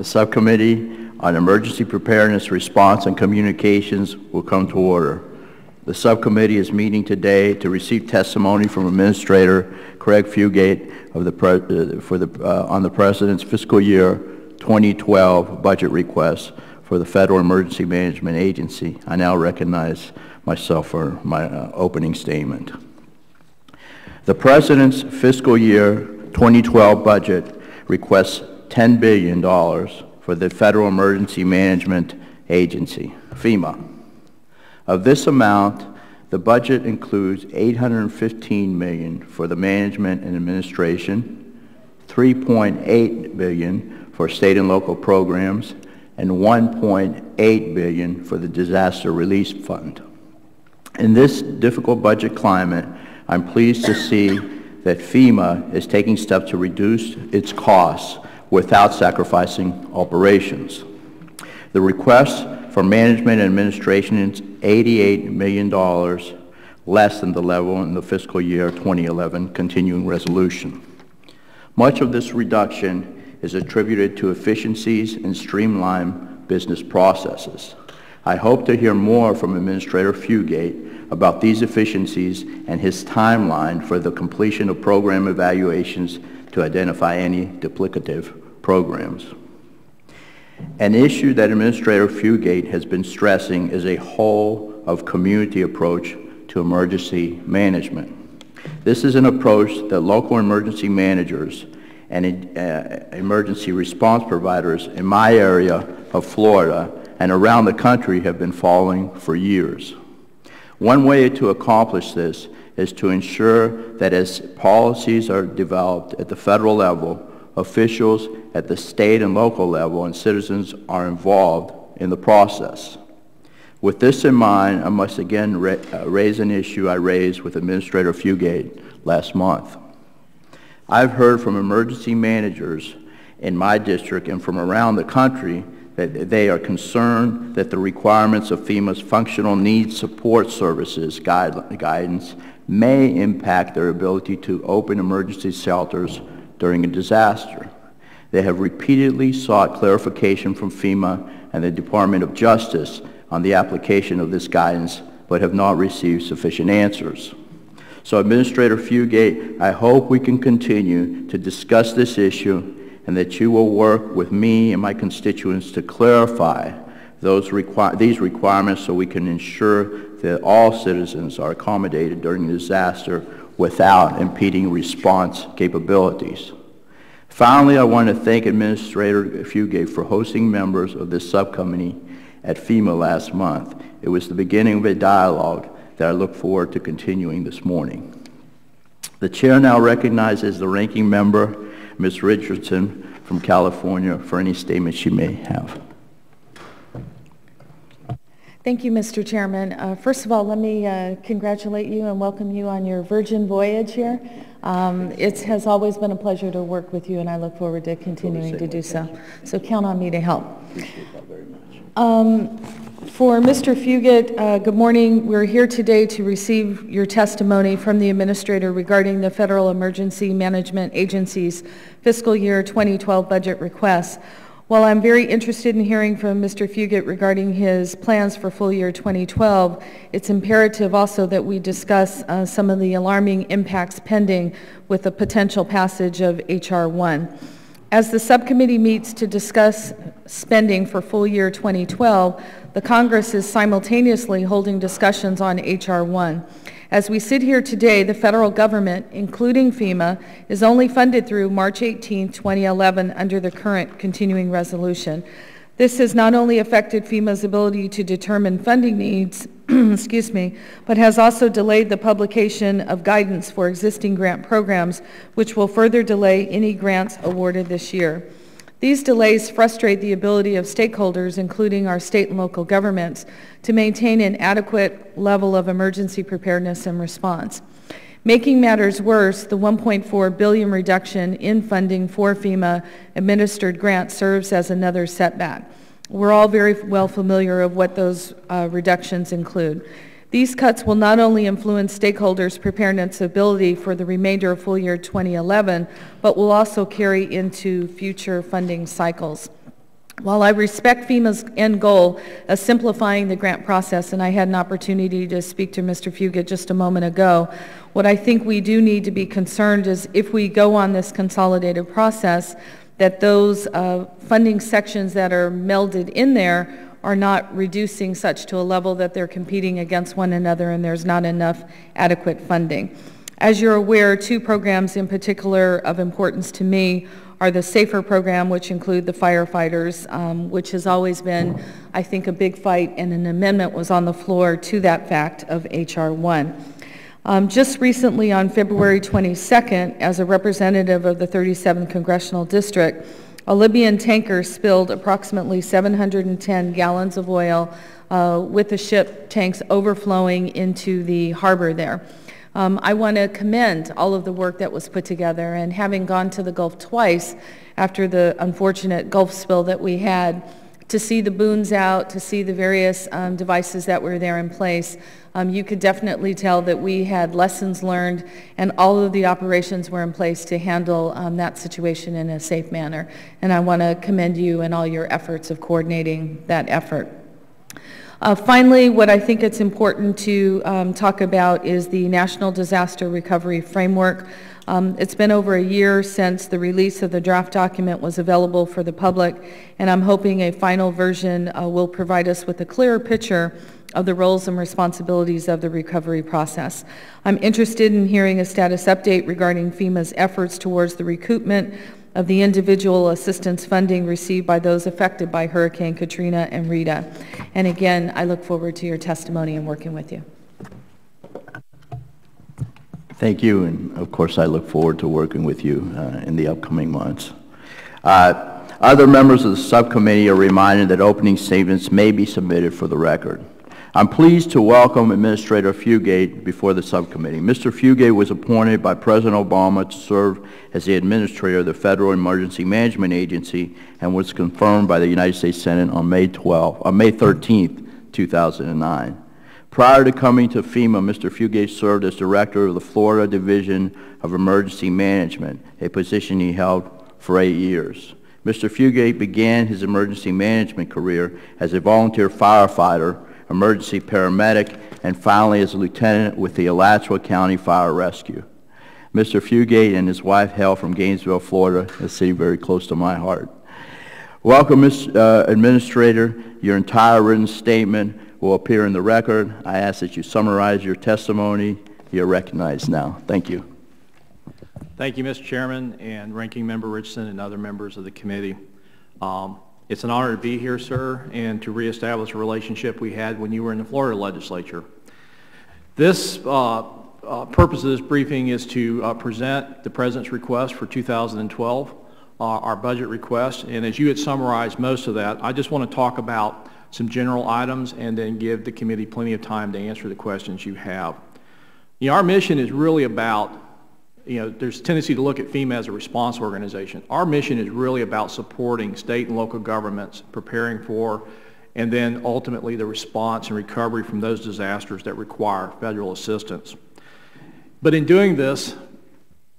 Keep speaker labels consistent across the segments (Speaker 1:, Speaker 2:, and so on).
Speaker 1: The Subcommittee on Emergency Preparedness, Response, and Communications will come to order. The Subcommittee is meeting today to receive testimony from Administrator Craig Fugate of on the President's fiscal year 2012 budget request for the Federal Emergency Management Agency. I now recognize myself for my opening statement. The President's fiscal year 2012 budget requests $10 billion for the Federal Emergency Management Agency, FEMA. Of this amount, the budget includes $815 million for the management and administration, $3.8 billion for state and local programs, and $1.8 billion for the Disaster Relief Fund. In this difficult budget climate, I'm pleased to see that FEMA is taking steps to reduce its costs without sacrificing operations. The request for management and administration is $88 million less than the level in the fiscal year 2011 continuing resolution. Much of this reduction is attributed to efficiencies and streamlined business processes. I hope to hear more from Administrator Fugate about these efficiencies and his timeline for the completion of program evaluations to identify any duplicative programs. An issue that Administrator Fugate has been stressing is a whole of community approach to emergency management. This is an approach that local emergency managers and emergency response providers in my area of Florida and around the country have been following for years. One way to accomplish this is to ensure that as policies are developed at the federal level, officials at the state and local level and citizens are involved in the process. With this in mind, I must again raise an issue I raised with Administrator Fugate last month. I've heard from emergency managers in my district and from around the country that they are concerned that the requirements of FEMA's functional needs support services guidance may impact their ability to open emergency shelters during a disaster. They have repeatedly sought clarification from FEMA and the Department of Justice on the application of this guidance, but have not received sufficient answers. So Administrator Fugate, I hope we can continue to discuss this issue and that you will work with me and my constituents to clarify these requirements so we can ensure that all citizens are accommodated during a disaster without impeding response capabilities. Finally, I want to thank Administrator Fugate for hosting members of this subcommittee at FEMA last month. It was the beginning of a dialogue that I look forward to continuing this morning. The chair now recognizes the ranking member, Ms. Richardson from California, for any statement she may have.
Speaker 2: Thank you, Mr. Chairman. First of all, let me congratulate you and welcome you on your Virgin voyage here. It has always been a pleasure to work with you, and I look forward to continuing to do so. So count on me to help.
Speaker 1: Appreciate that very much.
Speaker 2: For Mr. Fugate, good morning. We're here today to receive your testimony from the Administrator regarding the Federal Emergency Management Agency's fiscal year 2012 budget requests. While I'm very interested in hearing from Mr. Fugate regarding his plans for full year 2012, it's imperative also that we discuss some of the alarming impacts pending with the potential passage of H.R. 1. As the subcommittee meets to discuss spending for full year 2012, the Congress is simultaneously holding discussions on H.R. 1. As we sit here today, the federal government, including FEMA, is only funded through March 18, 2011 under the current continuing resolution. This has not only affected FEMA's ability to determine funding needs, but has also delayed the publication of guidance for existing grant programs, which will further delay any grants awarded this year. These delays frustrate the ability of stakeholders, including our state and local governments, to maintain an adequate level of emergency preparedness and response. Making matters worse, the $1.4 billion reduction in funding for FEMA administered grants serves as another setback. We're all very well familiar of what those reductions include. These cuts will not only influence stakeholders' preparedness ability for the remainder of full year 2011, but will also carry into future funding cycles. While I respect FEMA's end goal of simplifying the grant process, and I had an opportunity to speak to Mr. Fugate just a moment ago, what I think we do need to be concerned is if we go on this consolidated process, that those funding sections that are melded in there are not reducing such to a level that they're competing against one another and there's not enough adequate funding. As you're aware, two programs in particular of importance to me are the SAFER program, which include the firefighters, which has always been, I think, a big fight, and an amendment was on the floor to that fact of H.R. 1. Just recently, on February 22nd, as a representative of the 37th Congressional District, a Libyan tanker spilled approximately 710 gallons of oil with the ship tanks overflowing into the harbor there. I want to commend all of the work that was put together, and having gone to the Gulf twice after the unfortunate Gulf spill that we had, to see the booms out, to see the various devices that were there in place, you could definitely tell that we had lessons learned and all of the operations were in place to handle that situation in a safe manner. And I want to commend you and all your efforts of coordinating that effort. Finally, what I think it's important to talk about is the National Disaster Recovery Framework. It's been over a year since the release of the draft document was available for the public, and I'm hoping a final version will provide us with a clearer picture of the roles and responsibilities of the recovery process. I'm interested in hearing a status update regarding FEMA's efforts towards the recoupment of the individual assistance funding received by those affected by Hurricane Katrina and Rita. And again, I look forward to your testimony and working with you.
Speaker 1: Thank you, and of course I look forward to working with you in the upcoming months. Other members of the subcommittee are reminded that opening statements may be submitted for the record. I'm pleased to welcome Administrator Fugate before the subcommittee. Mr. Fugate was appointed by President Obama to serve as the Administrator of the Federal Emergency Management Agency and was confirmed by the United States Senate on May 13, 2009. Prior to coming to FEMA, Mr. Fugate served as Director of the Florida Division of Emergency Management, a position he held for 8 years. Mr. Fugate began his emergency management career as a volunteer firefighter, emergency paramedic, and finally as a lieutenant with the Alachua County Fire Rescue. Mr. Fugate and his wife hail from Gainesville, Florida, a city very close to my heart. Welcome, Mr. Administrator. Your entire written statement will appear in the record. I ask that you summarize your testimony. You're recognized now. Thank you.
Speaker 3: Thank you, Mr. Chairman and Ranking Member Richardson and other members of the committee. It's an honor to be here, sir, and to reestablish a relationship we had when you were in the Florida legislature. This purpose of this briefing is to present the President's request for 2012, our budget request, and as you had summarized most of that, I just want to talk about some general items and then give the committee plenty of time to answer the questions you have. You know, our mission is really about, there's a tendency to look at FEMA as a response organization. Our mission is really about supporting state and local governments, preparing for, and then ultimately the response and recovery from those disasters that require federal assistance. But in doing this,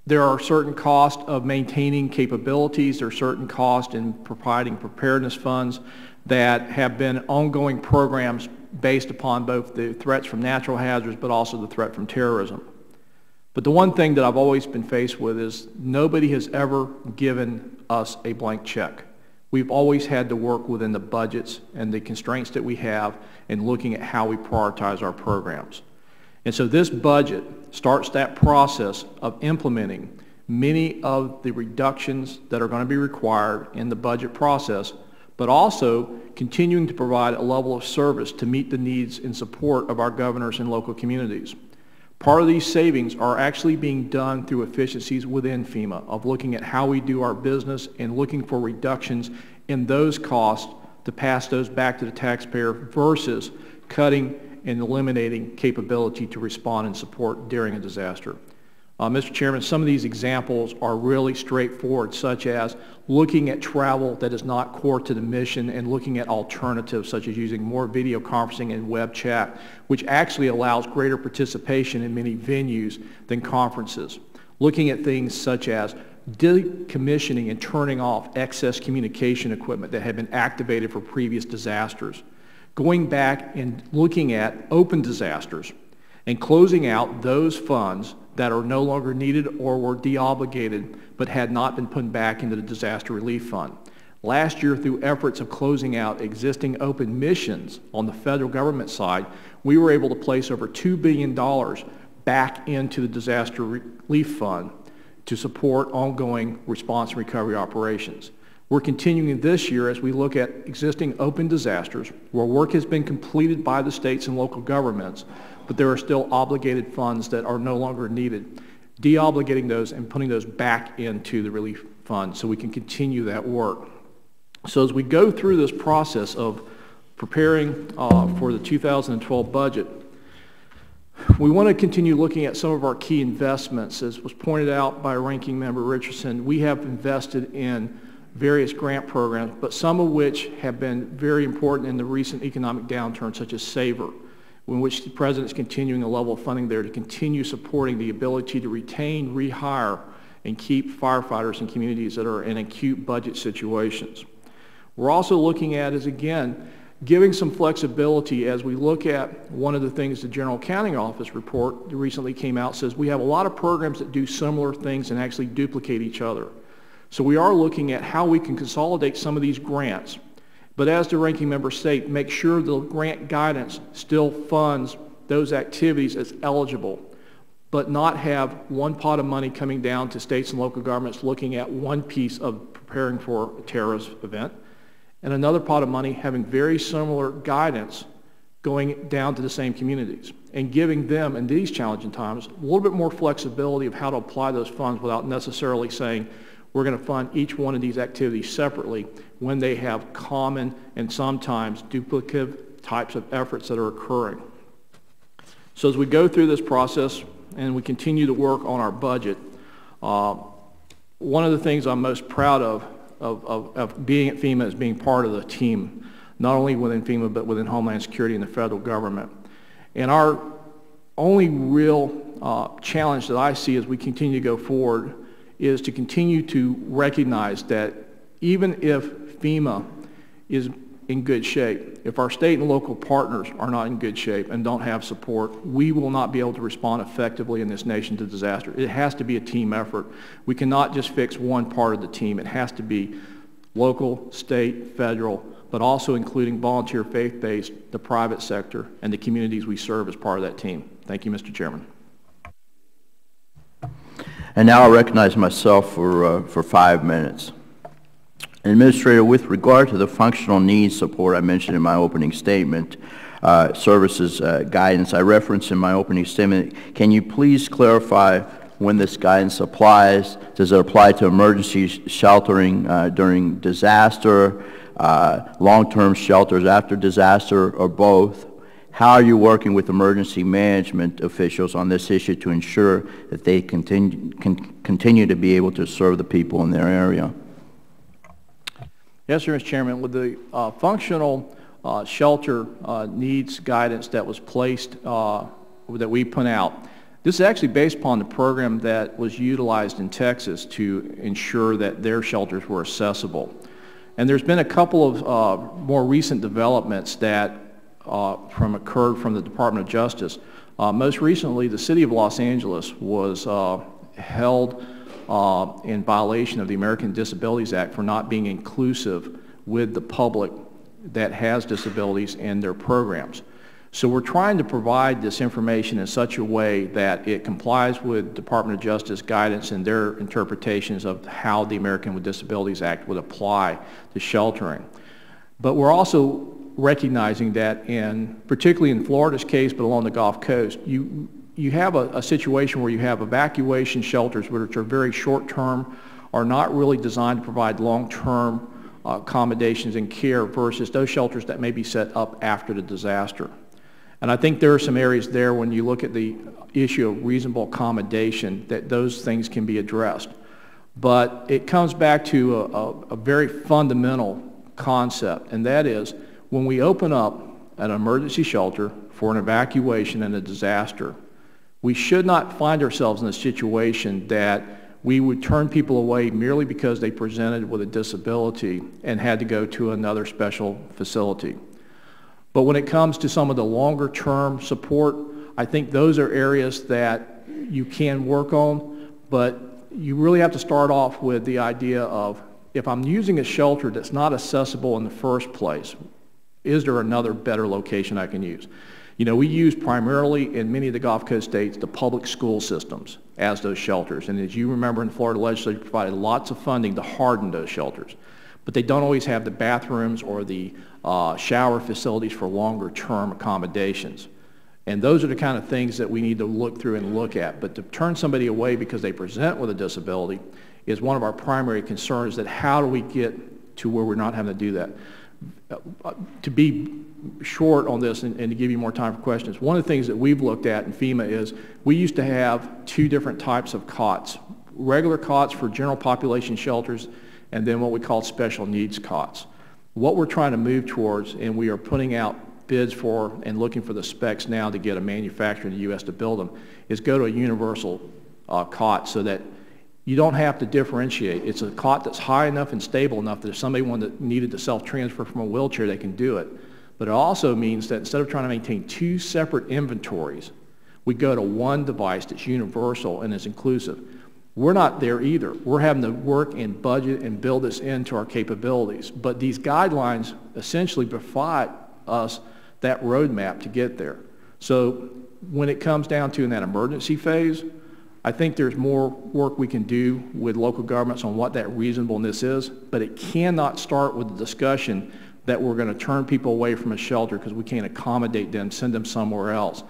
Speaker 3: there are certain costs of maintaining capabilities, there are certain costs in providing preparedness funds that have been ongoing programs based upon both the threats from natural hazards but also the threat from terrorism. But the one thing that I've always been faced with is nobody has ever given us a blank check. We've always had to work within the budgets and the constraints that we have in looking at how we prioritize our programs. And so this budget starts that process of implementing many of the reductions that are going to be required in the budget process, but also continuing to provide a level of service to meet the needs and support of our governors and local communities. Part of these savings are actually being done through efficiencies within FEMA, of looking at how we do our business and looking for reductions in those costs to pass those back to the taxpayer versus cutting and eliminating capability to respond and support during a disaster. Mr. Chairman, some of these examples are really straightforward, such as looking at travel that is not core to the mission and looking at alternatives such as using more video conferencing and web chat, which actually allows greater participation in many venues than conferences. looking at things such as decommissioning and turning off excess communication equipment that had been activated for previous disasters, going back and looking at open disasters and closing out those funds that are no longer needed or were deobligated but had not been put back into the disaster relief fund. Last year, through efforts of closing out existing open missions on the federal government side, we were able to place over $2 billion back into the disaster relief fund to support ongoing response and recovery operations. We're continuing this year as we look at existing open disasters where work has been completed by the states and local governments, but there are still obligated funds that are no longer needed, deobligating those and putting those back into the relief fund so we can continue that work. So as we go through this process of preparing for the 2012 budget, we want to continue looking at some of our key investments. As was pointed out by Ranking Member Richardson, we have invested in various grant programs, but some of which have been very important in the recent economic downturn, such as SAVER, in which the President is continuing a level of funding there to continue supporting the ability to retain, rehire, and keep firefighters in communities that are in acute budget situations. We're also looking at is, again, giving some flexibility as we look at one of the things the General Accounting Office report that recently came out says we have a lot of programs that do similar things and actually duplicate each other. So we are looking at how we can consolidate some of these grants, but as the Ranking Member stated, make sure the grant guidance still funds those activities as eligible, but not have one pot of money coming down to states and local governments looking at one piece of preparing for a terrorist event, and another pot of money having very similar guidance going down to the same communities and giving them, in these challenging times, a little bit more flexibility of how to apply those funds without necessarily saying we're going to fund each one of these activities separately when they have common and sometimes duplicative types of efforts that are occurring. So as we go through this process and we continue to work on our budget, one of the things I'm most proud of being at FEMA is being part of the team, not only within FEMA but within Homeland Security and the federal government. And our only real challenge that I see as we continue to go forward is to continue to recognize that even if FEMA is in good shape, if our state and local partners are not in good shape and don't have support, we will not be able to respond effectively in this nation to disaster. It has to be a team effort. We cannot just fix one part of the team. It has to be local, state, federal, but also including volunteer, faith-based, the private sector, and the communities we serve as part of that team. Thank you, Mr. Chairman.
Speaker 1: And now I'll recognize myself for 5 minutes. Administrator, with regard to the functional needs support I mentioned in my opening statement, services guidance I referenced in my opening statement, can you please clarify when this guidance applies? Does it apply to emergency sheltering during disaster, long-term shelters after disaster, or both? How are you working with emergency management officials on this issue to ensure that they continue to be able to serve the people in their area?
Speaker 3: Yes, sir, Mr. Chairman. With the functional shelter needs guidance that was placed, that we put out, this is actually based upon the program that was utilized in Texas to ensure that their shelters were accessible. And there's been a couple of more recent developments that occurred from the Department of Justice. Most recently, the City of Los Angeles was held in violation of the American Disabilities Act for not being inclusive with the public that has disabilities in their programs. So we're trying to provide this information in such a way that it complies with Department of Justice guidance and their interpretations of how the American with Disabilities Act would apply to sheltering. But we're also recognizing that particularly in Florida's case, but along the Gulf Coast, you have a situation where you have evacuation shelters which are very short-term, are not really designed to provide long-term accommodations and care versus those shelters that may be set up after the disaster. And I think there are some areas there when you look at the issue of reasonable accommodation that those things can be addressed. But it comes back to a very fundamental concept, and that is when we open up an emergency shelter for an evacuation and a disaster, We should not find ourselves in a situation that we would turn people away merely because they presented with a disability and had to go to another special facility. But when it comes to some of the longer term support, I think those are areas that you can work on, but you really have to start off with the idea of, if I'm using a shelter that's not accessible in the first place, is there another better location I can use? You know, we use primarily in many of the Gulf Coast states the public school systems as those shelters. And as you remember, in the Florida legislature provided lots of funding to harden those shelters. But they don't always have the bathrooms or the shower facilities for longer term accommodations. And those are the kind of things that we need to look through and look at. But to turn somebody away because they present with a disability is one of our primary concerns, that how do we get to where we're not having to do that? To be short on this and to give you more time for questions, one of the things that we've looked at in FEMA is we used to have two different types of cots: regular cots for general population shelters, and then what we call special needs cots. What we're trying to move towards, and we are putting out bids for and looking for the specs now to get a manufacturer in the U.S. to build them, is go to a universal cot, so that you don't have to differentiate. It's a cot that's high enough and stable enough that if somebody that needed to self-transfer from a wheelchair, they can do it. But it also means that instead of trying to maintain two separate inventories, we go to one device that's universal and is inclusive. We're not there either. We're having to work and budget and build this into our capabilities. But these guidelines essentially provide us that roadmap to get there. So when it comes down to in that emergency phase, I think there's more work we can do with local governments on what that reasonableness is, but it cannot start with the discussion that we're going to turn people away from a shelter because we can't accommodate them, send them somewhere else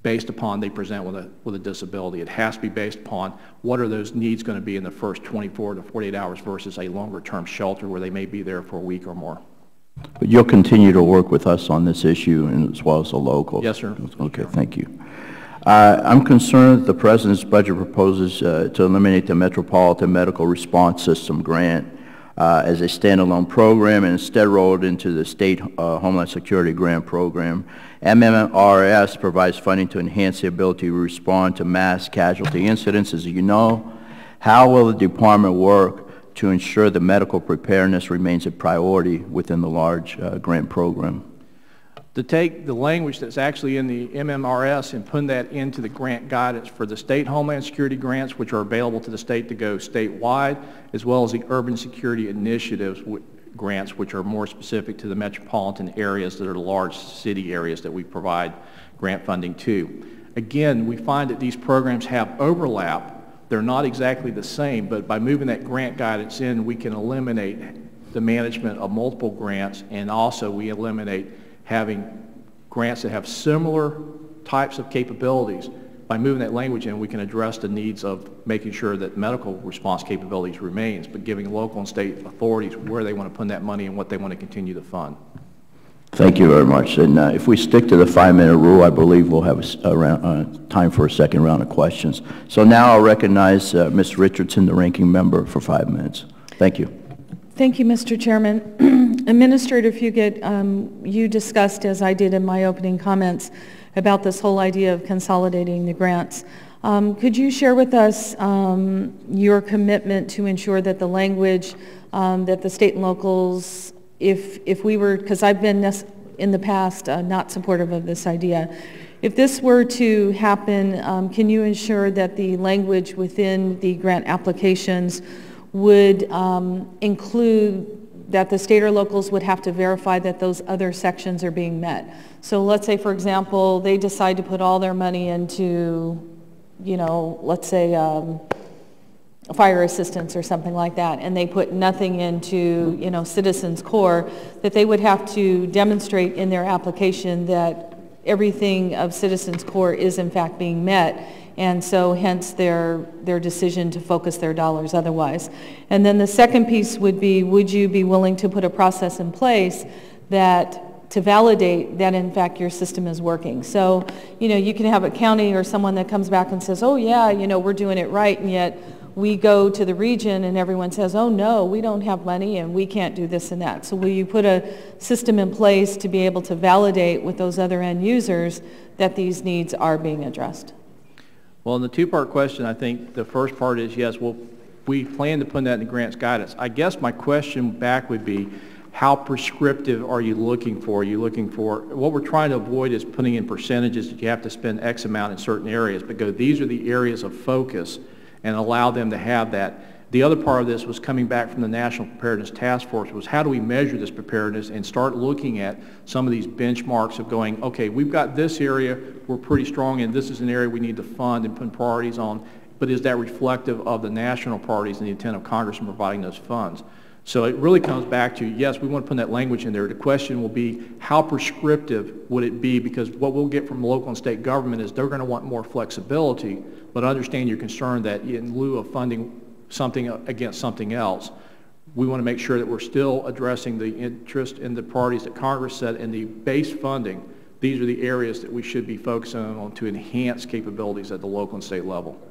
Speaker 3: based upon they present with a disability. It has to be based upon what are those needs going to be in the first 24 to 48 hours versus a longer term shelter where they may be there for a week or more.
Speaker 1: But you'll continue to work with us on this issue and as well as the local?
Speaker 3: Yes, sir.
Speaker 1: Okay, thank you. I'm concerned that the President's budget proposes to eliminate the Metropolitan Medical Response System grant as a standalone program and instead roll it into the State Homeland Security Grant Program. MMRS provides funding to enhance the ability to respond to mass casualty incidents. As you know, how will the Department work to ensure that medical preparedness remains a priority within the large grant program?
Speaker 3: To take the language that's actually in the MMRS and put that into the grant guidance for the state Homeland Security grants, which are available to the state to go statewide, as well as the Urban Security Initiatives grants, which are more specific to the metropolitan areas that are the large city areas that we provide grant funding to. Again, we find that these programs have overlap. They're not exactly the same, but by moving that grant guidance in, we can eliminate the management of multiple grants, and also we eliminate having grants that have similar types of capabilities. By moving that language in, we can address the needs of making sure that medical response capabilities remains, but giving local and state authorities where they want to put that money and what they want to continue to fund.
Speaker 1: Thank you very much. And if we stick to the 5-minute rule, I believe we'll have time for a second round of questions. So now I'll recognize Ms. Richardson, the ranking member, for 5 minutes. Thank you.
Speaker 2: Thank you, Mr. Chairman. Administrator Fugate, you discussed, as I did in my opening comments, about this whole idea of consolidating the grants. Could you share with us your commitment to ensure that the language that the state and locals, if we were, because I've been in the past not supportive of this idea, if this were to happen, can you ensure that the language within the grant applications would include that the state or locals would have to verify that those other sections are being met? So let's say, for example, they decide to put all their money into, you know, let's say fire assistance or something like that, and they put nothing into, you know, Citizens Corps, that they would have to demonstrate in their application that everything of Citizens Corps is in fact being met, and so hence their decision to focus their dollars otherwise. And then the second piece would be, would you be willing to put a process in place that to validate that in fact your system is working? So, you know, you can have a county or someone that comes back and says, oh yeah, you know, we're doing it right, and yet we go to the region and everyone says, oh no, we don't have money and we can't do this and that. So will you put a system in place to be able to validate with those other end users that these needs are being addressed?
Speaker 3: Well, in the two-part question, I think the first part is yes, well, we plan to put that in the grants guidance. I guess my question back would be, how prescriptive are you looking for? Are you looking for, what we're trying to avoid is putting in percentages that you have to spend X amount in certain areas, but go, these are the areas of focus and allow them to have that. The other part of this was coming back from the National Preparedness Task Force was how do we measure this preparedness and start looking at some of these benchmarks of going, okay, we've got this area we're pretty strong in, this is an area we need to fund and put priorities on, but is that reflective of the national priorities and the intent of Congress in providing those funds? So it really comes back to, yes, we want to put that language in there. The question will be, how prescriptive would it be? Because what we'll get from local and state government is they're going to want more flexibility, but understand your concern that in lieu of funding something against something else, we want to make sure that we're still addressing the interest in the priorities that Congress set in the base funding. These are the areas that we should be focusing on to enhance capabilities at the local and state level.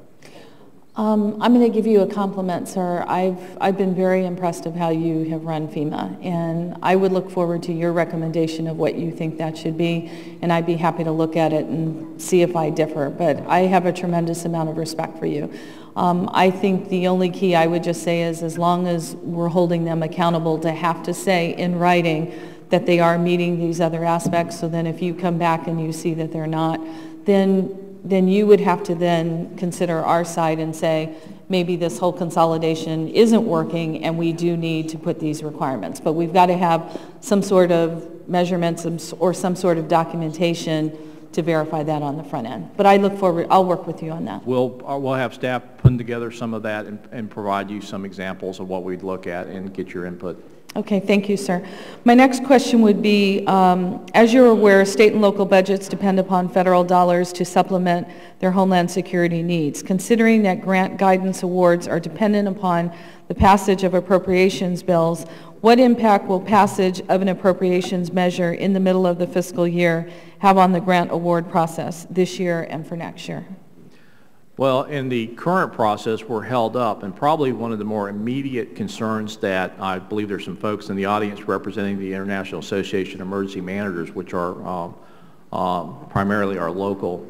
Speaker 2: I'm going to give you a compliment, sir. I've been very impressed of how you have run FEMA, and I would look forward to your recommendation of what you think that should be, and I'd be happy to look at it and see if I differ, but I have a tremendous amount of respect for you. I think the only key I would just say is as long as we're holding them accountable to have to say in writing that they are meeting these other aspects, so then if you come back and you see that they're not, then you would have to then consider our side and say, maybe this whole consolidation isn't working and we do need to put these requirements. But we've got to have some sort of measurements or some sort of documentation to verify that on the front end. But I look forward, I'll work with you on that.
Speaker 3: We'll have staff putting together some of that and provide you some examples of what we'd look at and get your input.
Speaker 2: Okay, thank you, sir. My next question would be, as you're aware, state and local budgets depend upon federal dollars to supplement their homeland security needs. Considering that grant guidance awards are dependent upon the passage of appropriations bills, what impact will passage of an appropriations measure in the middle of the fiscal year have on the grant award process this year and for next year?
Speaker 3: Well, in the current process, we're held up, and probably one of the more immediate concerns that I believe there's some folks in the audience representing the International Association of Emergency Managers, which are primarily our local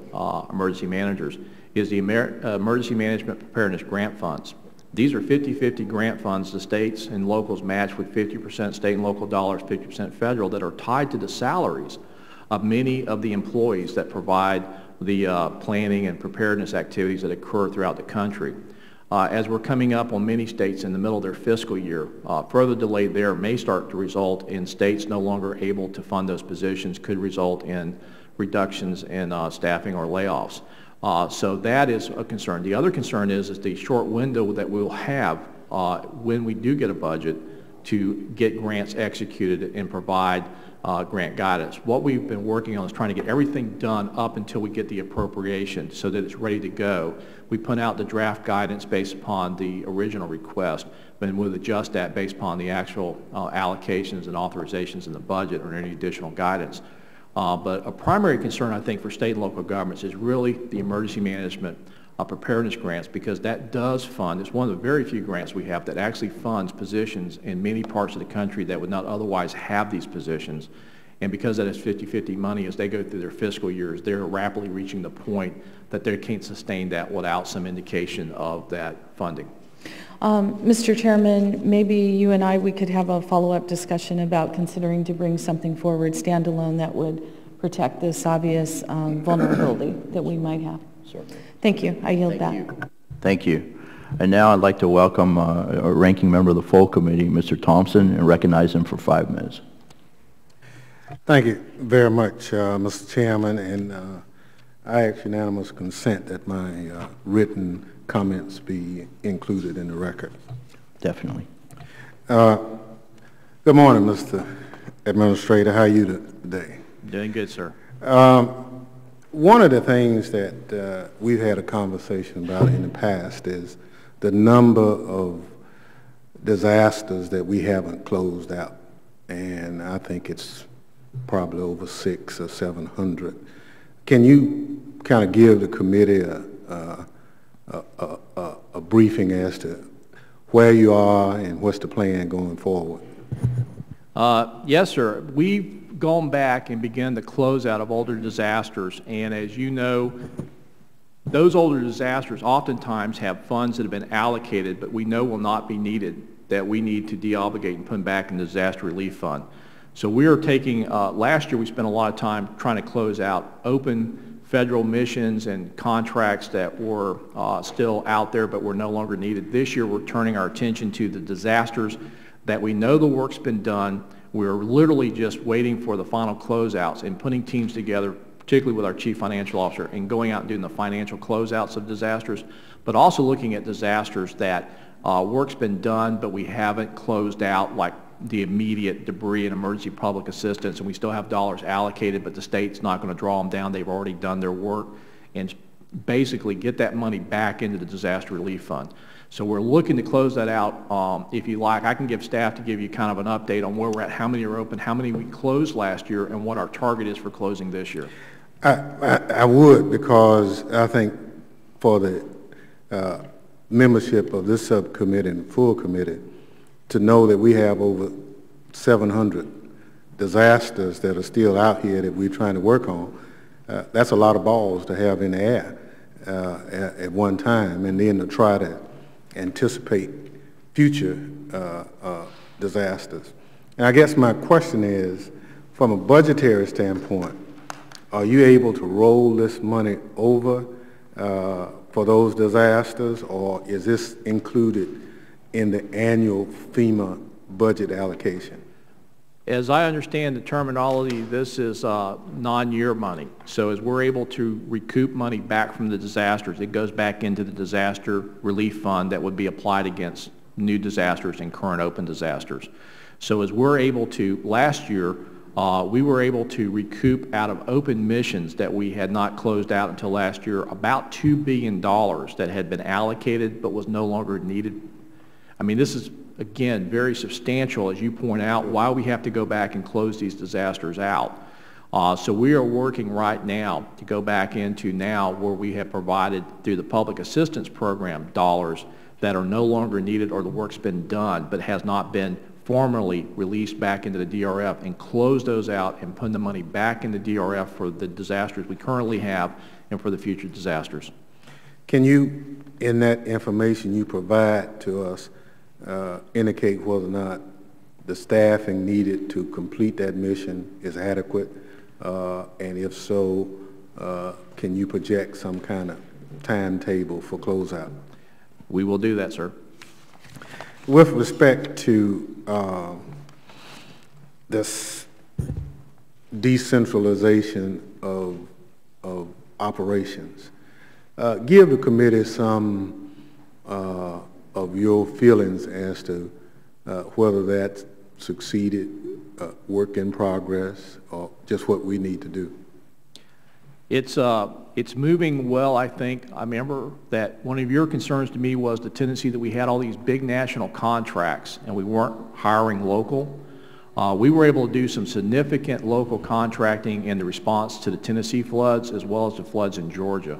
Speaker 3: emergency managers, is the Emergency Management Preparedness Grant Funds. These are 50-50 grant funds. The states and locals match with 50% state and local dollars, 50% federal, that are tied to the salaries of many of the employees that provide the planning and preparedness activities that occur throughout the country. As we're coming up on many states in the middle of their fiscal year, further delay there may start to result in states no longer able to fund those positions, could result in reductions in staffing or layoffs. So that is a concern. The other concern is the short window that we'll have when we do get a budget to get grants executed and provide grant guidance. What we've been working on is trying to get everything done up until we get the appropriation so that it's ready to go. We put out the draft guidance based upon the original request, but we'll adjust that based upon the actual allocations and authorizations in the budget or any additional guidance. But a primary concern, I think, for state and local governments is really the emergency management preparedness grants, because that does fund, it's one of the very few grants we have that actually funds positions in many parts of the country that would not otherwise have these positions. And because that is 50-50 money, as they go through their fiscal years, they're rapidly reaching the point that they can't sustain that without some indication of that funding.
Speaker 2: Mr. Chairman, maybe you and we could have a follow-up discussion about considering to bring something forward standalone that would protect this obvious vulnerability that we might have.
Speaker 1: Certainly.
Speaker 2: Thank you. I yield back.
Speaker 1: Thank you. And now I'd like to welcome a ranking member of the full committee, Mr. Thompson, and recognize him for 5 minutes.
Speaker 4: Thank you very much, Mr. Chairman, and I ask unanimous consent that my written comments be included in the record.
Speaker 1: Definitely.
Speaker 4: Good morning, Mr. Administrator. How are you today?
Speaker 3: Doing good, sir.
Speaker 4: One of the things that we've had a conversation about in the past is the number of disasters that we haven't closed out, and I think it's probably over 600 or 700. Can you kind of give the committee a briefing as to where you are and what's the plan going forward?
Speaker 3: Yes, sir. We've gone back and begun the closeout of older disasters, and as you know, those older disasters oftentimes have funds that have been allocated but we know will not be needed, that we need to deobligate and put them back in the disaster relief fund. So we are taking, last year we spent a lot of time trying to close out open federal missions and contracts that were still out there but were no longer needed. This year we're turning our attention to the disasters that we know the work's been done. We're literally just waiting for the final closeouts and putting teams together, particularly with our Chief Financial Officer, and going out and doing the financial closeouts of disasters, but also looking at disasters that work's been done but we haven't closed out, like the immediate debris and emergency public assistance, and we still have dollars allocated, but the state's not going to draw them down. They've already done their work, and basically get that money back into the disaster relief fund. So we're looking to close that out. If you like, I can give staff to give you kind of an update on where we're at, how many are open, how many we closed last year, and what our target is for closing this year.
Speaker 4: I would, because I think for the membership of this subcommittee and full committee to know that we have over 700 disasters that are still out here that we're trying to work on, that's a lot of balls to have in the air at one time, and then to try to anticipate future disasters. And I guess my question is, from a budgetary standpoint, are you able to roll this money over for those disasters, or is this included in the annual FEMA budget allocation?
Speaker 3: As I understand the terminology, this is non-year money. So as we're able to recoup money back from the disasters, it goes back into the disaster relief fund that would be applied against new disasters and current open disasters. So as we're able to, last year, we were able to recoup out of open missions that we had not closed out until last year about $2 billion that had been allocated but was no longer needed. I mean, this is, again, very substantial, as you point out, why we have to go back and close these disasters out. So we are working right now to go back into now where we have provided through the public assistance program dollars that are no longer needed or the work's been done but has not been formally released back into the DRF, and close those out and put the money back in the DRF for the disasters we currently have and for the future disasters.
Speaker 4: Can you, in that information you provide to us, indicate whether or not the staffing needed to complete that mission is adequate, and if so, can you project some kind of timetable for closeout?
Speaker 3: We will do that, sir.
Speaker 4: With respect to this decentralization of operations, give the committee some of your feelings as to whether that succeeded, work in progress, or just what we need to do.
Speaker 3: It's moving well, I think. I remember that one of your concerns to me was the tendency that we had all these big national contracts and we weren't hiring local. We were able to do some significant local contracting in the response to the Tennessee floods as well as the floods in Georgia.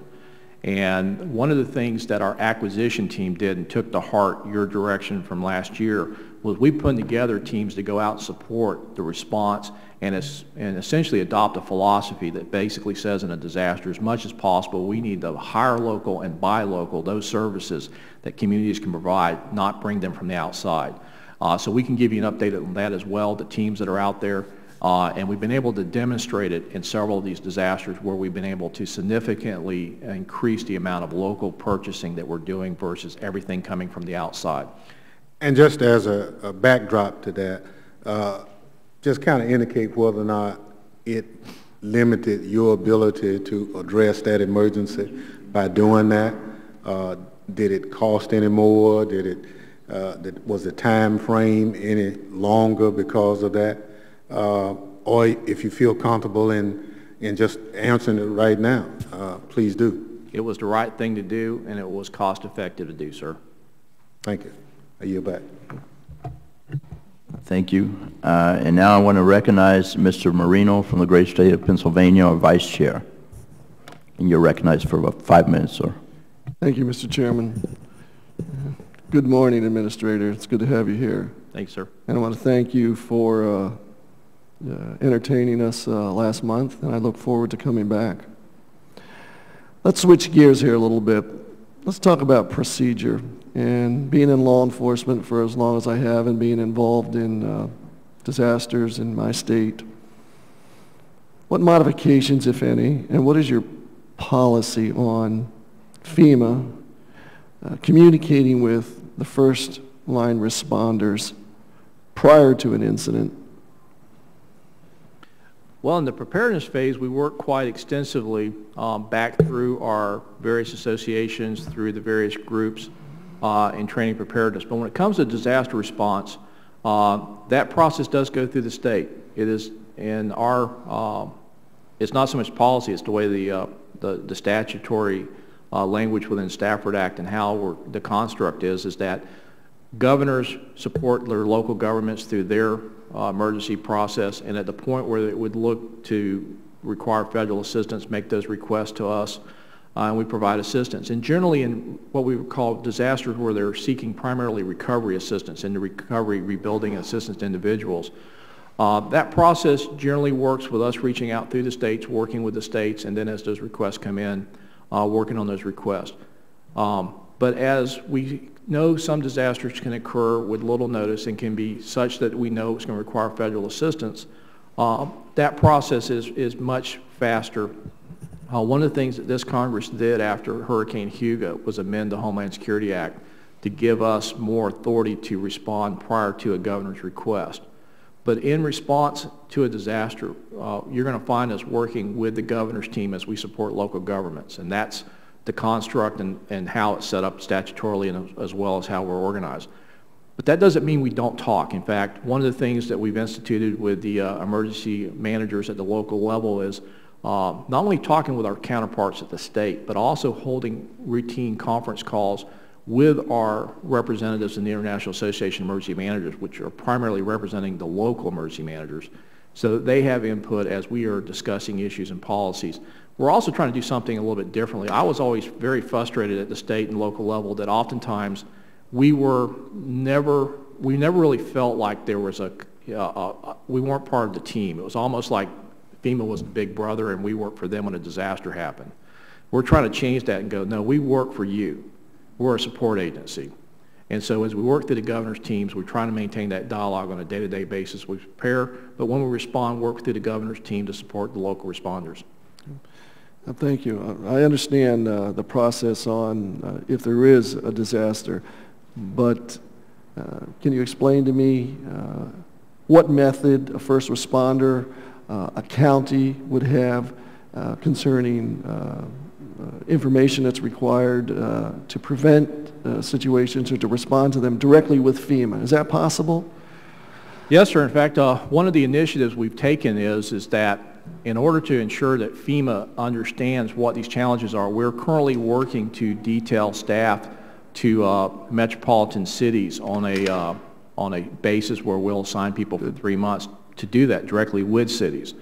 Speaker 3: And one of the things that our acquisition team did and took to heart your direction from last year was we put together teams to go out and support the response and essentially adopt a philosophy that basically says in a disaster, as much as possible, we need to hire local and buy local those services that communities can provide, not bring them from the outside. So we can give you an update on that as well, the teams that are out there. And we've been able to demonstrate it in several of these disasters where we've been able to significantly increase the amount of local purchasing that we're doing versus everything coming from the outside.
Speaker 4: And just as a backdrop to that, just kind of indicate whether or not it limited your ability to address that emergency by doing that. Did it cost any more? Was the time frame any longer because of that? Or if you feel comfortable in just answering it right now, please do.
Speaker 3: It was the right thing to do, and it was cost effective to do, sir.
Speaker 4: Thank you. I yield back.
Speaker 1: Thank you. And now I want to recognize Mr. Marino from the great state of Pennsylvania, our Vice Chair. And you're recognized for about 5 minutes, sir.
Speaker 5: Thank you, Mr. Chairman. Good morning, Administrator. It's good to have you here.
Speaker 3: Thanks, sir.
Speaker 5: And I want to thank you for entertaining us last month, and I look forward to coming back. Let's switch gears here a little bit. Let's talk about procedure. And being in law enforcement for as long as I have and being involved in disasters in my state, what modifications, if any, and what is your policy on FEMA communicating with the first line responders prior to an incident?
Speaker 3: Well, in the preparedness phase, we work quite extensively back through our various associations, through the various groups in training preparedness. But when it comes to disaster response, that process does go through the state. It is in our, it's not so much policy, it's the way the statutory language within Stafford Act and how the construct is that governors support their local governments through their emergency process, and at the point where it would look to require federal assistance, make those requests to us, and we provide assistance. And generally in what we would call disasters where they're seeking primarily recovery assistance and the recovery, rebuilding assistance to individuals, that process generally works with us reaching out through the states, working with the states, and then as those requests come in, working on those requests. But as we know, some disasters can occur with little notice and can be such that we know it's going to require federal assistance. That process is much faster. One of the things that this Congress did after Hurricane Hugo was amend the Homeland Security Act to give us more authority to respond prior to a governor's request. But in response to a disaster, you're going to find us working with the governor's team as we support local governments, and that's the construct and how it's set up statutorily and as well as how we're organized. But that doesn't mean we don't talk. In fact, one of the things that we've instituted with the emergency managers at the local level is not only talking with our counterparts at the state, but also holding routine conference calls with our representatives in the International Association of Emergency Managers, which are primarily representing the local emergency managers, so that they have input as we are discussing issues and policies. We're also trying to do something a little bit differently. I was always very frustrated at the state and local level that oftentimes we never really felt like there was we weren't part of the team. It was almost like FEMA was the big brother and we worked for them when a disaster happened. We're trying to change that and go, no, we work for you. We're a support agency. And so as we work through the governor's teams, we're trying to maintain that dialogue on a day-to-day basis. We prepare, but when we respond, work through the governor's team to support the local responders.
Speaker 5: Thank you. I understand the process on if there is a disaster, but can you explain to me what method a first responder, a county would have concerning information that's required to prevent situations or to respond to them directly with FEMA? Is that possible?
Speaker 3: Yes, sir. In fact, one of the initiatives we've taken is that in order to ensure that FEMA understands what these challenges are, we're currently working to detail staff to metropolitan cities on a basis where we'll assign people for 3 months to do that directly with cities.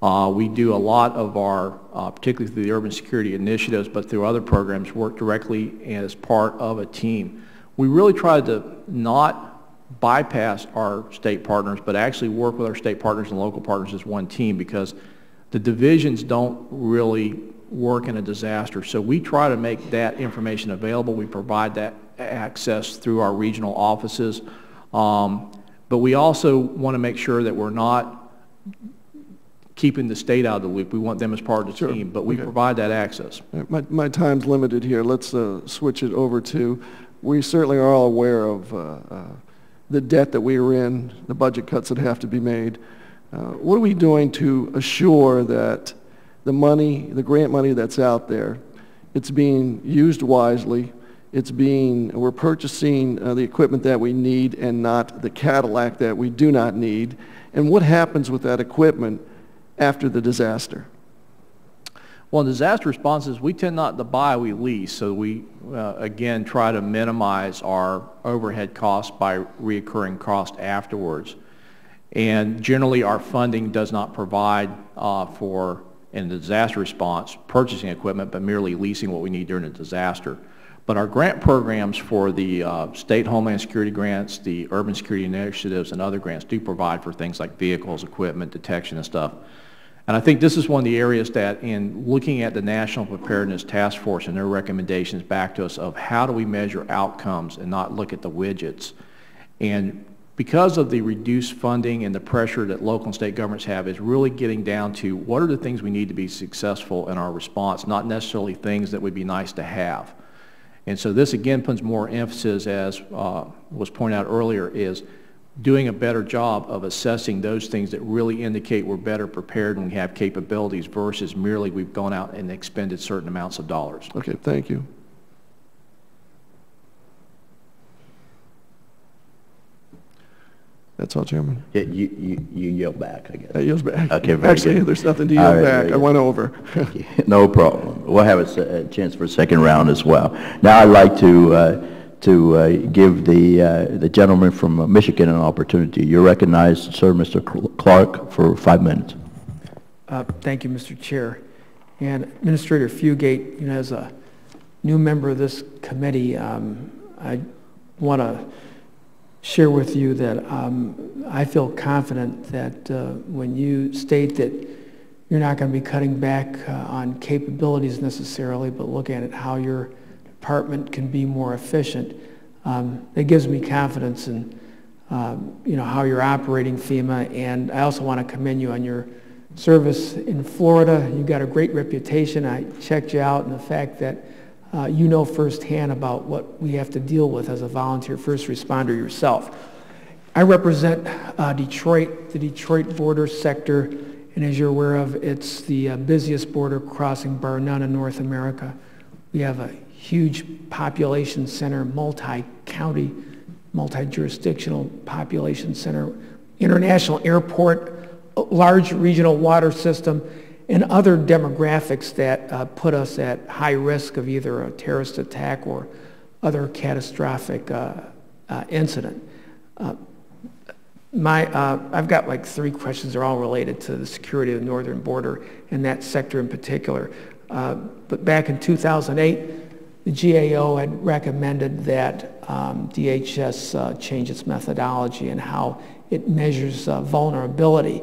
Speaker 3: We do a lot of our, particularly through the urban security initiatives, but through other programs, work directly as part of a team. We really try to not bypass our state partners, but actually work with our state partners and local partners as one team, because the divisions don't really work in a disaster. So we try to make that information available. We provide that access through our regional offices. But we also want to make sure that we're not keeping the state out of the loop. We want them as part of the
Speaker 5: Sure.
Speaker 3: team, but we provide that access.
Speaker 5: My time's limited here. Let's switch it over to, we certainly are all aware of the debt that we are in, the budget cuts that have to be made. What are we doing to assure that the money, the grant money that's out there, it's being used wisely, we're purchasing the equipment that we need and not the Cadillac that we do not need, and what happens with that equipment after the disaster?
Speaker 3: Well, in disaster responses, we tend not to buy, we lease. So we, again, try to minimize our overhead costs by reoccurring cost afterwards. And generally, our funding does not provide for, in the disaster response, purchasing equipment, but merely leasing what we need during a disaster. But our grant programs for the state Homeland Security grants, the urban security initiatives, and other grants do provide for things like vehicles, equipment, detection, and stuff. And I think this is one of the areas that, in looking at the National Preparedness Task Force and their recommendations back to us of how do we measure outcomes and not look at the widgets. And because of the reduced funding and the pressure that local and state governments have, is really getting down to what are the things we need to be successful in our response, not necessarily things that would be nice to have. And so this again puts more emphasis, as was pointed out earlier, is doing a better job of assessing those things that really indicate we're better prepared and we have capabilities versus merely we've gone out and expended certain amounts of dollars.
Speaker 5: Okay, thank you. That's all, Chairman.
Speaker 1: Yeah, you yell back, I guess.
Speaker 5: That yields back.
Speaker 1: Okay, very
Speaker 5: Actually,
Speaker 1: good.
Speaker 5: there's nothing to yield
Speaker 1: All right,
Speaker 5: back.
Speaker 1: very
Speaker 5: I
Speaker 1: good.
Speaker 5: went over.
Speaker 1: No problem. We'll have a chance for a second round as well. Now I'd like to give the gentleman from Michigan an opportunity. You're recognized, sir, Mr. Clark, for 5 minutes.
Speaker 6: Thank you, Mr. Chair. And Administrator Fugate, as a new member of this committee, I want to share with you that I feel confident that when you state that you're not going to be cutting back on capabilities necessarily, but looking at how your department can be more efficient, that gives me confidence in how you're operating FEMA. And I also want to commend you on your service in Florida. You've got a great reputation. I checked you out, and the fact that you know firsthand about what we have to deal with as a volunteer first responder yourself. I represent Detroit, the Detroit border sector, and as you're aware of, it's the busiest border crossing bar none in North America. We have a huge population center, multi-county, multi-jurisdictional population center, international airport, large regional water system, and other demographics that put us at high risk of either a terrorist attack or other catastrophic incident. I've got like 3 questions. They're all related to the security of the northern border and that sector in particular. But back in 2008, the GAO had recommended that DHS change its methodology and how it measures vulnerability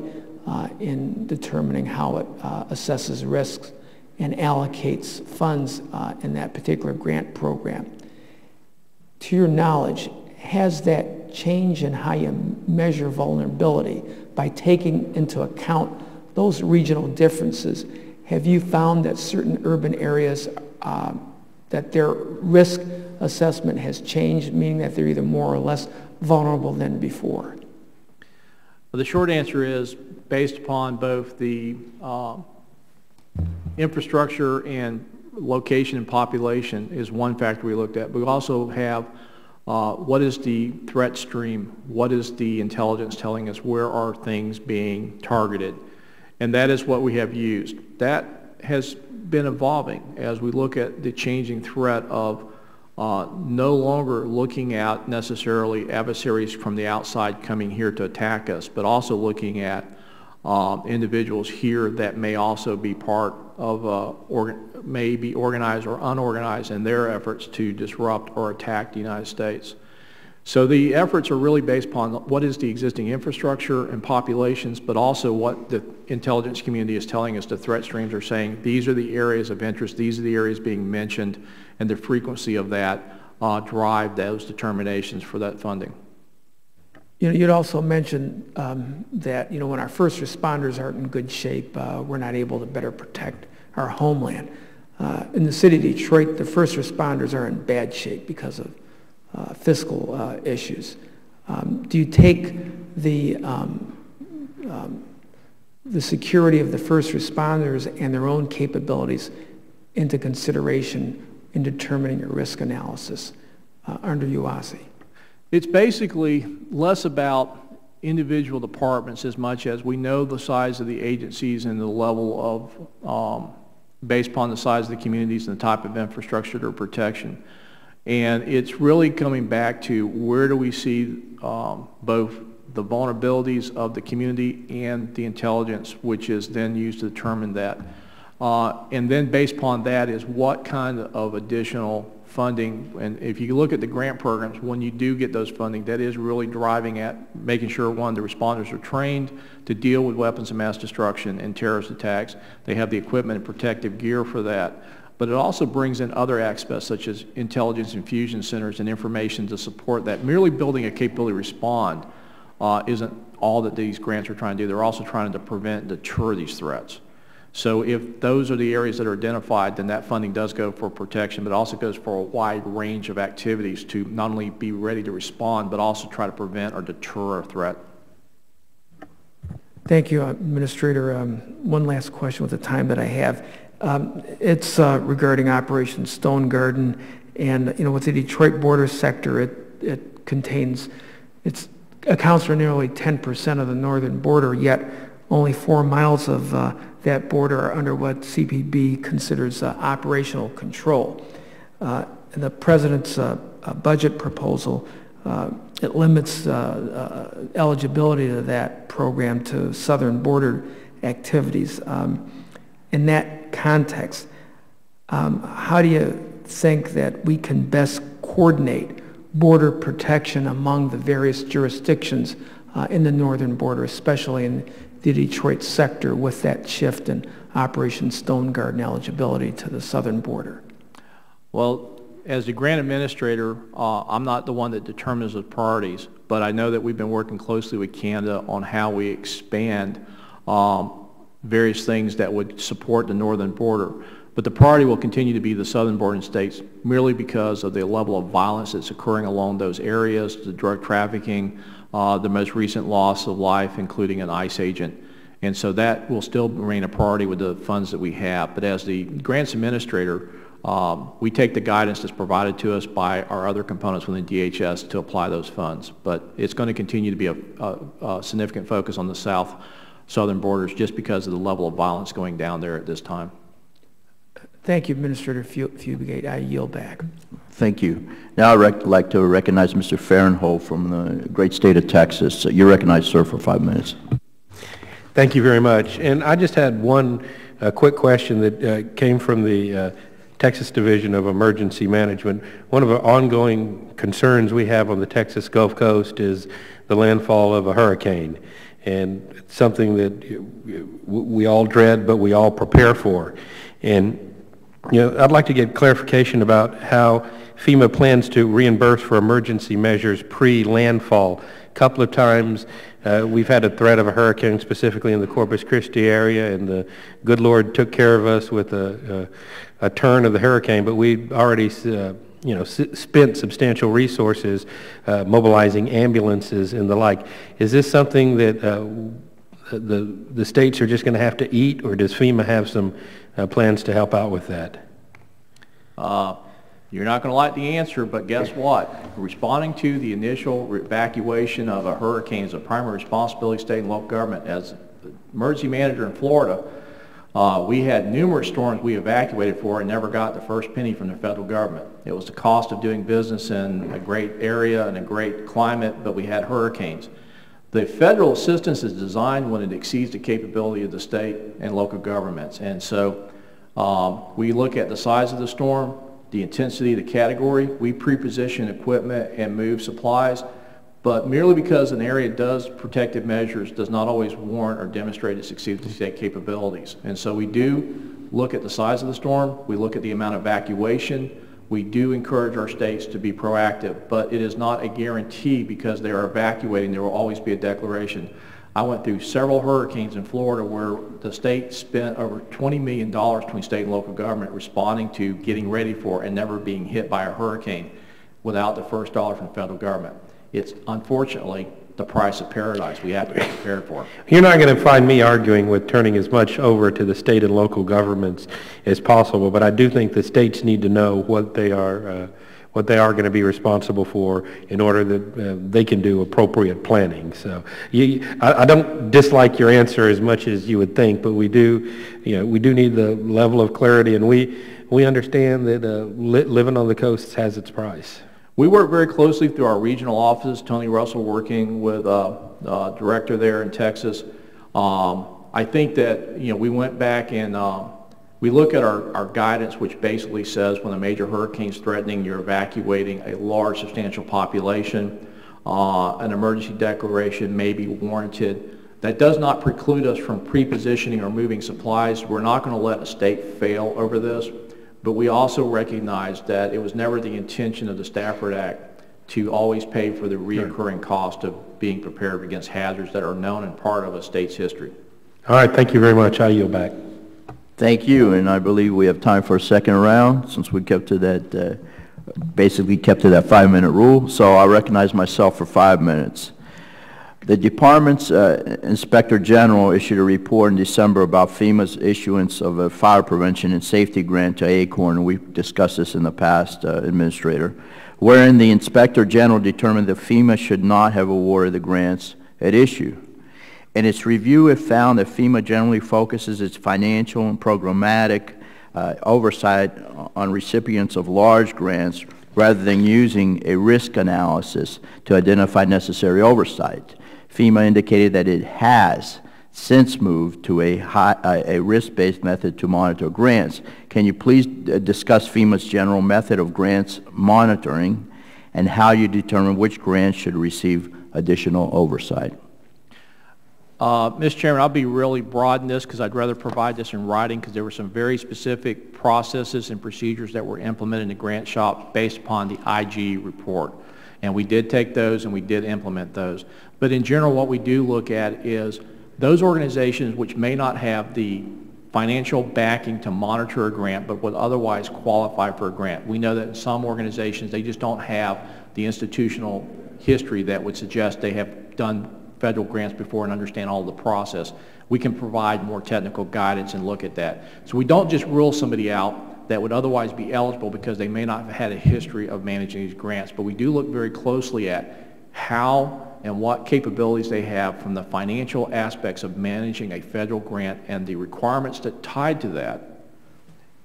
Speaker 6: in determining how it assesses risks and allocates funds in that particular grant program. To your knowledge, has that change in how you measure vulnerability by taking into account those regional differences? Have you found that certain urban areas, that their risk assessment has changed, meaning that they're either more or less vulnerable than before?
Speaker 3: Well, the short answer is, based upon both the infrastructure and location and population is one factor we looked at. We also have what is the threat stream? What is the intelligence telling us? Where are things being targeted? And that is what we have used. That has been evolving as we look at the changing threat of no longer looking at necessarily adversaries from the outside coming here to attack us, but also looking at individuals here that may also be part of, may be organized or unorganized in their efforts to disrupt or attack the United States. So the efforts are really based upon what is the existing infrastructure and populations, but also what the intelligence community is telling us. The threat streams are saying these are the areas of interest, these are the areas being mentioned, and the frequency of that drive those determinations for that funding.
Speaker 6: You'd also mentioned that when our first responders aren't in good shape, we're not able to better protect our homeland. In the city of Detroit, the first responders are in bad shape because of fiscal issues. Do you take the security of the first responders and their own capabilities into consideration in determining your risk analysis under UASI?
Speaker 3: It's basically less about individual departments as much as we know the size of the agencies and the level of, based upon the size of the communities and the type of infrastructure or protection. And it's really coming back to where do we see both the vulnerabilities of the community and the intelligence, which is then used to determine that. And then based upon that is what kind of additional funding, and if you look at the grant programs, when you do get those funding, that is really driving at making sure, one, the responders are trained to deal with weapons of mass destruction and terrorist attacks. They have the equipment and protective gear for that. But it also brings in other aspects such as intelligence infusion centers and information to support that. Merely building a capability to respond isn't all that these grants are trying to do. They're also trying to prevent and deter these threats. So if those are the areas that are identified, then that funding does go for protection, but also goes for a wide range of activities to not only be ready to respond, but also try to prevent or deter a threat.
Speaker 6: Thank you, Administrator. One last question with the time that I have. It's regarding Operation Stone Garden, and with the Detroit border sector, it accounts for nearly 10% of the northern border, yet only 4 miles of that border are under what CPB considers operational control. The President's budget proposal, it limits eligibility to that program to southern border activities. In that context, how do you think that we can best coordinate border protection among the various jurisdictions in the northern border, especially in the Detroit sector, with that shift in Operation Stone Garden eligibility to the southern border?
Speaker 3: Well, as the grant administrator, I'm not the one that determines the priorities, but I know that we've been working closely with Canada on how we expand various things that would support the northern border. But the priority will continue to be the southern border states, merely because of the level of violence that's occurring along those areas, the drug trafficking, the most recent loss of life, including an ICE agent. And so that will still remain a priority with the funds that we have. But as the grants administrator, we take the guidance that's provided to us by our other components within DHS to apply those funds. But it's going to continue to be a significant focus on the southern borders, just because of the level of violence going down there at this time.
Speaker 6: Thank you, Administrator Fugate. I yield back.
Speaker 1: Thank you. Now I'd like to recognize Mr. Farrenhold from the great state of Texas. You're recognized, sir, for 5 minutes.
Speaker 7: Thank you very much. And I just had one quick question that came from the Texas Division of Emergency Management. One of the ongoing concerns we have on the Texas Gulf Coast is the landfall of a hurricane. And it's something that we all dread, but we all prepare for. And I'd like to get clarification about how FEMA plans to reimburse for emergency measures pre-landfall. A couple of times we've had a threat of a hurricane, specifically in the Corpus Christi area, and the good Lord took care of us with a turn of the hurricane, but we already spent substantial resources mobilizing ambulances and the like. Is this something that the states are just going to have to eat, or does FEMA have some plans to help out with that?
Speaker 3: You're not going to like the answer, but guess what? Responding to the initial evacuation of a hurricane is a primary responsibility of state and local government. As emergency manager in Florida, we had numerous storms we evacuated for and never got the first penny from the federal government. It was the cost of doing business in a great area and a great climate, but we had hurricanes. The federal assistance is designed when it exceeds the capability of the state and local governments. And so we look at the size of the storm, the intensity of the category. We pre-position equipment and move supplies, but merely because an area does protective measures does not always warrant or demonstrate its exceeds the state capabilities. And so we do look at the size of the storm, we look at the amount of evacuation, we do encourage our states to be proactive, but it is not a guarantee because they are evacuating. There will always be a declaration. I went through several hurricanes in Florida where the state spent over $20 million between state and local government responding to getting ready for and never being hit by a hurricane without the first dollar from the federal government. It's unfortunately the price of paradise we have to be prepared for.
Speaker 7: You're not going to find me arguing with turning as much over to the state and local governments as possible, but I do think the states need to know what they are going to be responsible for in order that they can do appropriate planning. So I don't dislike your answer as much as you would think, but we do need the level of clarity, and we understand that living on the coast has its price.
Speaker 3: We work very closely through our regional offices, Tony Russell working with director there in Texas. I think that we went back and We look at our guidance, which basically says when a major hurricane is threatening, you're evacuating a large, substantial population. An emergency declaration may be warranted. That does not preclude us from pre-positioning or moving supplies. We're not going to let a state fail over this, but we also recognize that it was never the intention of the Stafford Act to always pay for the reoccurring cost of being prepared against hazards that are known and part of a state's history.
Speaker 7: All right, thank you very much. I yield back.
Speaker 1: Thank you, and I believe we have time for a second round since we kept to that, basically kept to that 5-minute rule. So I recognize myself for 5 minutes. The department's Inspector General issued a report in December about FEMA's issuance of a fire prevention and safety grant to Acorn, and we've discussed this in the past, Administrator, wherein the Inspector General determined that FEMA should not have awarded the grants at issue. In its review, it found that FEMA generally focuses its financial and programmatic oversight on recipients of large grants rather than using a risk analysis to identify necessary oversight. FEMA indicated that it has since moved to a risk-based method to monitor grants. Can you please discuss FEMA's general method of grants monitoring and how you determine which grants should receive additional oversight?
Speaker 3: Mr. Chairman, I'll be really broad in this because I'd rather provide this in writing because there were some very specific processes and procedures that were implemented in the grant shop based upon the IG report. And we did take those and we did implement those. But in general, what we do look at is those organizations which may not have the financial backing to monitor a grant but would otherwise qualify for a grant. We know that in some organizations they just don't have the institutional history that would suggest they have done federal grants before and understand all of the process. We can provide more technical guidance and look at that. So we don't just rule somebody out that would otherwise be eligible because they may not have had a history of managing these grants, but we do look very closely at how and what capabilities they have from the financial aspects of managing a federal grant and the requirements that tied to that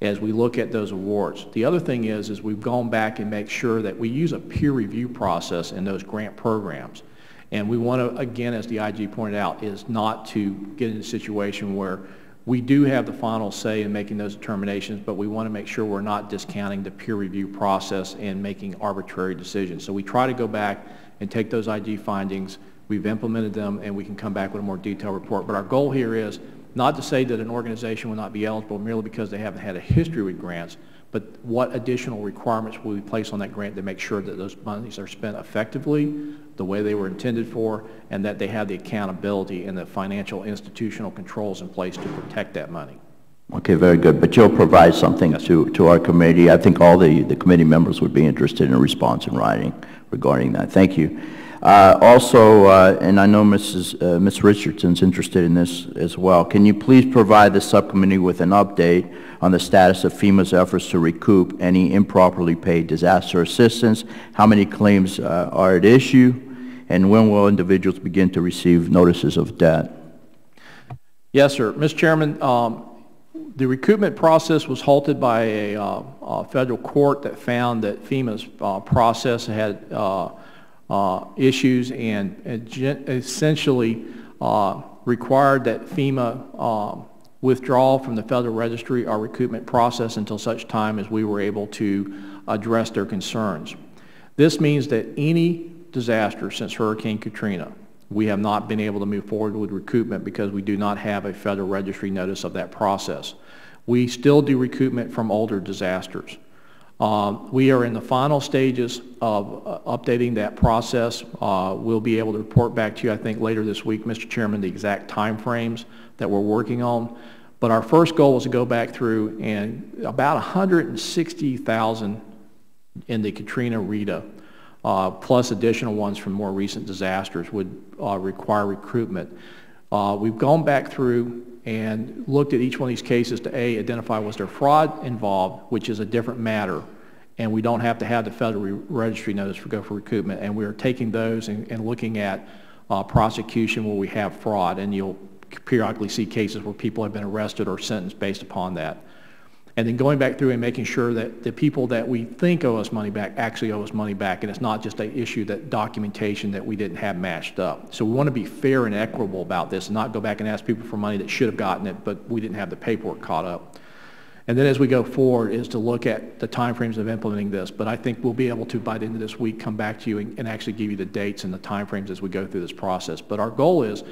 Speaker 3: as we look at those awards. The other thing is we've gone back and make sure that we use a peer review process in those grant programs. And we want to, again, as the IG pointed out, is not to get in a situation where we do have the final say in making those determinations, but we want to make sure we're not discounting the peer review process and making arbitrary decisions. So we try to go back and take those IG findings, we've implemented them, and we can come back with a more detailed report. But our goal here is not to say that an organization will not be eligible merely because they haven't had a history with grants, but what additional requirements will we place on that grant to make sure that those monies are spent effectively, the way they were intended for, and that they have the accountability and the financial institutional controls in place to protect that money.
Speaker 1: Okay, very good. But you'll provide something to our committee. I think all the committee members would be interested in a response in writing regarding that. Thank you. And I know Ms. Richardson's interested in this as well. Can you please provide the subcommittee with an update on the status of FEMA's efforts to recoup any improperly paid disaster assistance? How many claims are at issue? And when will individuals begin to receive notices of debt?
Speaker 3: Yes, sir. Mr. Chairman, the recoupment process was halted by a federal court that found that FEMA's process had issues and essentially required that FEMA withdraw from the Federal Registry our recoupment process until such time as we were able to address their concerns. This means that any disaster since Hurricane Katrina, we have not been able to move forward with recoupment because we do not have a Federal Registry notice of that process. We still do recoupment from older disasters. We are in the final stages of updating that process. We'll be able to report back to you, I think, later this week, Mr. Chairman, the exact time frames that we're working on. But our first goal is to go back through and about 160,000 in the Katrina Rita, plus additional ones from more recent disasters would require recoupment. We've gone back through and looked at each one of these cases to identify was there fraud involved, which is a different matter, and we don't have to have the Federal Registry notice for recoupment, and we're taking those and looking at prosecution where we have fraud, and you'll periodically see cases where people have been arrested or sentenced based upon that. And then going back through and making sure that the people that we think owe us money back actually owe us money back, and it's not just an issue that documentation that we didn't have matched up. So we want to be fair and equitable about this and not go back and ask people for money that should have gotten it, but we didn't have the paperwork caught up. And then as we go forward is to look at the timeframes of implementing this. But I think we'll be able to, by the end of this week, come back to you and actually give you the dates and the timeframes as we go through this process. But our goal is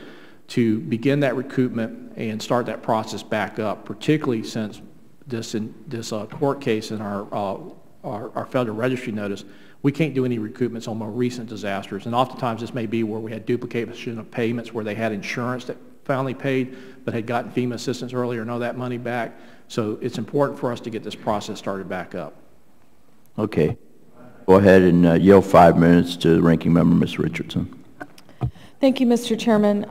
Speaker 3: to begin that recoupment and start that process back up, particularly since this court case in our federal registry notice, we can't do any recoupments on more recent disasters. And oftentimes this may be where we had duplication of payments where they had insurance that finally paid but had gotten FEMA assistance earlier and all that money back. So it's important for us to get this process started back up.
Speaker 1: Okay. Go ahead and yield 5 minutes to the Ranking Member, Ms. Richardson.
Speaker 2: Thank you, Mr. Chairman.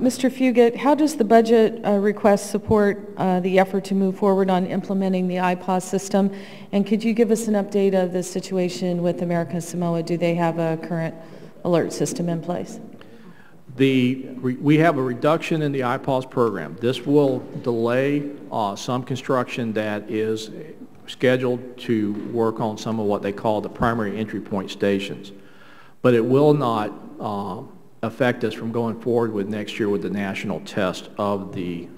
Speaker 2: Mr. Fugate, how does the budget request support the effort to move forward on implementing the IPAWS system? And could you give us an update of the situation with American Samoa? Do they have a current alert system in place?
Speaker 3: We have a reduction in the IPAWS program. This will delay some construction that is scheduled to work on some of what they call the primary entry point stations. But it will not affect us from going forward with next year with the national test of the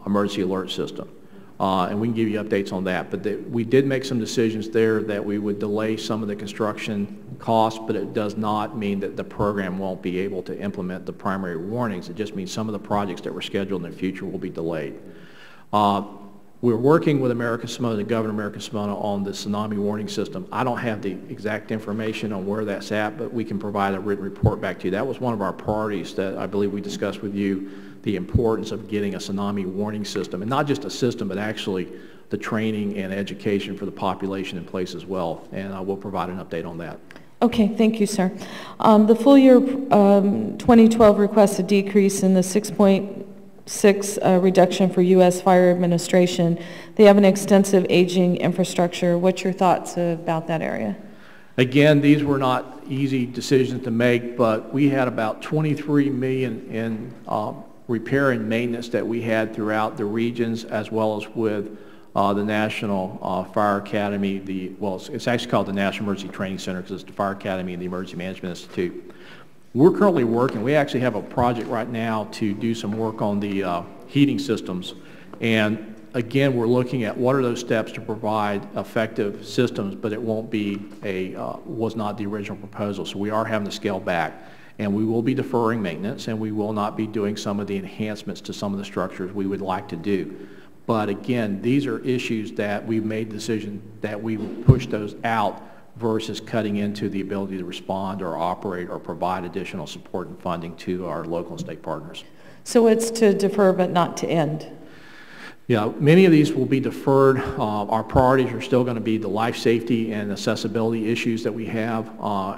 Speaker 3: emergency alert system. And we can give you updates on that. But we did make some decisions there that we would delay some of the construction costs, but it does not mean that the program won't be able to implement the primary warnings. It just means some of the projects that were scheduled in the future will be delayed. We're working with American Samoa, the Governor of American Samoa, on the tsunami warning system. I don't have the exact information on where that's at, but we can provide a written report back to you. That was one of our priorities that I believe we discussed with you, the importance of getting a tsunami warning system, and not just a system, but actually the training and education for the population in place as well. And I will provide an update on that.
Speaker 2: Okay, thank you, sir. The full year 2012 requests a decrease in the 6.6 reduction for U.S. Fire Administration. They have an extensive aging infrastructure. What's your thoughts about that area?
Speaker 3: Again, these were not easy decisions to make, but we had about $23 million in repair and maintenance that we had throughout the regions, as well as with the National Fire Academy. Well, it's actually called the National Emergency Training Center because it's the Fire Academy and the Emergency Management Institute. We're currently working, we actually have a project right now to do some work on the heating systems. And again, we're looking at what are those steps to provide effective systems, but it won't be was not the original proposal. So we are having to scale back. And we will be deferring maintenance, and we will not be doing some of the enhancements to some of the structures we would like to do. But again, these are issues that we've made the decision that we will push those out versus cutting into the ability to respond or operate or provide additional support and funding to our local and state partners.
Speaker 2: So it's to defer but not to end?
Speaker 3: Yeah, many of these will be deferred. Our priorities are still going to be the life safety and accessibility issues that we have,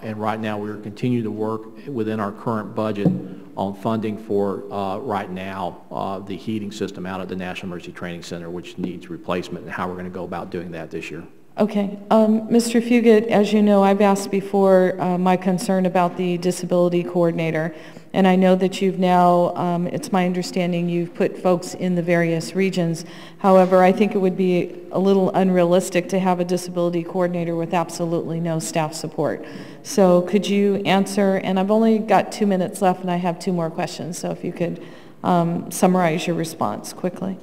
Speaker 3: and right now we're continuing to work within our current budget on funding for, right now, the heating system out at the National Emergency Training Center, which needs replacement, and how we're going to go about doing that this year.
Speaker 2: Okay. Mr. Fugate, as you know, I've asked before my concern about the disability coordinator, and I know that you've now, it's my understanding you've put folks in the various regions. However, I think it would be a little unrealistic to have a disability coordinator with absolutely no staff support. So could you answer, and I've only got 2 minutes left and I have 2 more questions, so if you could summarize your response quickly.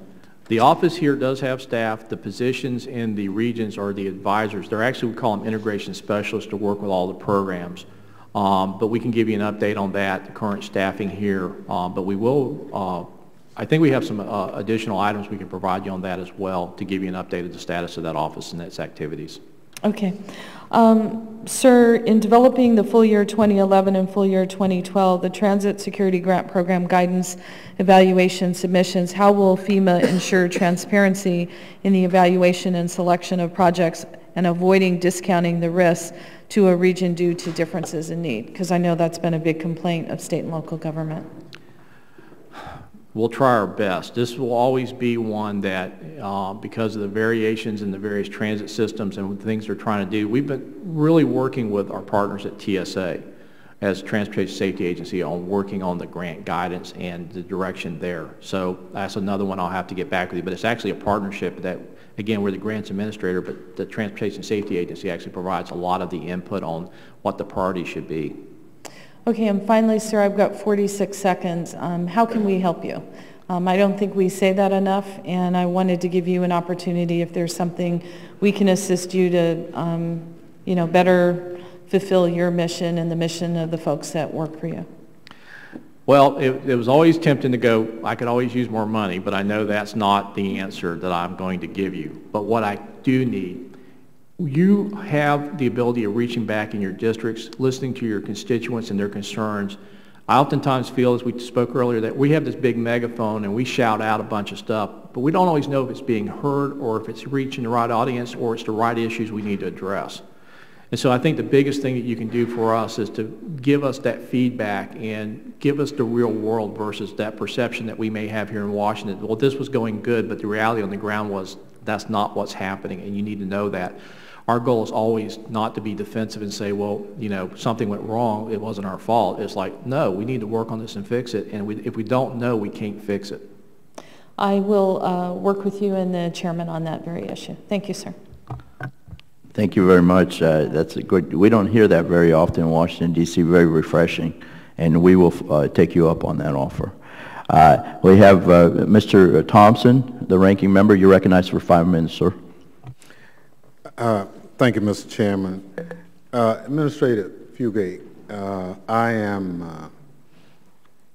Speaker 3: The office here does have staff. The positions in the regions are the advisors. They're actually, we call them integration specialists to work with all the programs. But we can give you an update on that, the current staffing here. But we will, I think we have some additional items we can provide you on that as well to give you an update of the status of that office and its activities.
Speaker 2: Okay. Sir, in developing the full year 2011 and full year 2012, the Transit Security Grant Program guidance evaluation submissions, how will FEMA ensure transparency in the evaluation and selection of projects and avoiding discounting the risks to a region due to differences in need? Because I know that's been a big complaint of state and local government.
Speaker 3: We'll try our best. This will always be one that, because of the variations in the various transit systems and things they're trying to do, we've been really working with our partners at TSA as Transportation Safety Agency on working on the grant guidance and the direction there. So that's another one I'll have to get back with you. But it's actually a partnership that, again, we're the grants administrator, but the Transportation Safety Agency actually provides a lot of the input on what the priorities should be.
Speaker 2: Okay, and finally, sir, I've got 46 seconds. How can we help you? I don't think we say that enough, and I wanted to give you an opportunity if there's something we can assist you to, you know, better fulfill your mission and the mission of the folks that work for you.
Speaker 3: Well, it was always tempting to go, I could always use more money, but I know that's not the answer that I'm going to give you. But what I do need, you have the ability of reaching back in your districts, listening to your constituents and their concerns. I oftentimes feel, as we spoke earlier, that we have this big megaphone and we shout out a bunch of stuff, but we don't always know if it's being heard or if it's reaching the right audience or it's the right issues we need to address. And so I think the biggest thing that you can do for us is to give us that feedback and give us the real world versus that perception that we may have here in Washington. Well, this was going good, but the reality on the ground was that's not what's happening, and you need to know that. Our goal is always not to be defensive and say, well, you know, something went wrong, it wasn't our fault. It's like, no, we need to work on this and fix it, and if we don't know, we can't fix it.
Speaker 2: I will work with you and the chairman on that very issue. Thank you, sir.
Speaker 1: Thank you very much. That's a good, we don't hear that very often in Washington, D.C., very refreshing, and we will take you up on that offer. We have Mr. Thompson, the ranking member. You're recognized for 5 minutes, sir.
Speaker 4: Thank you, Mr. Chairman. Administrator Fugate, I am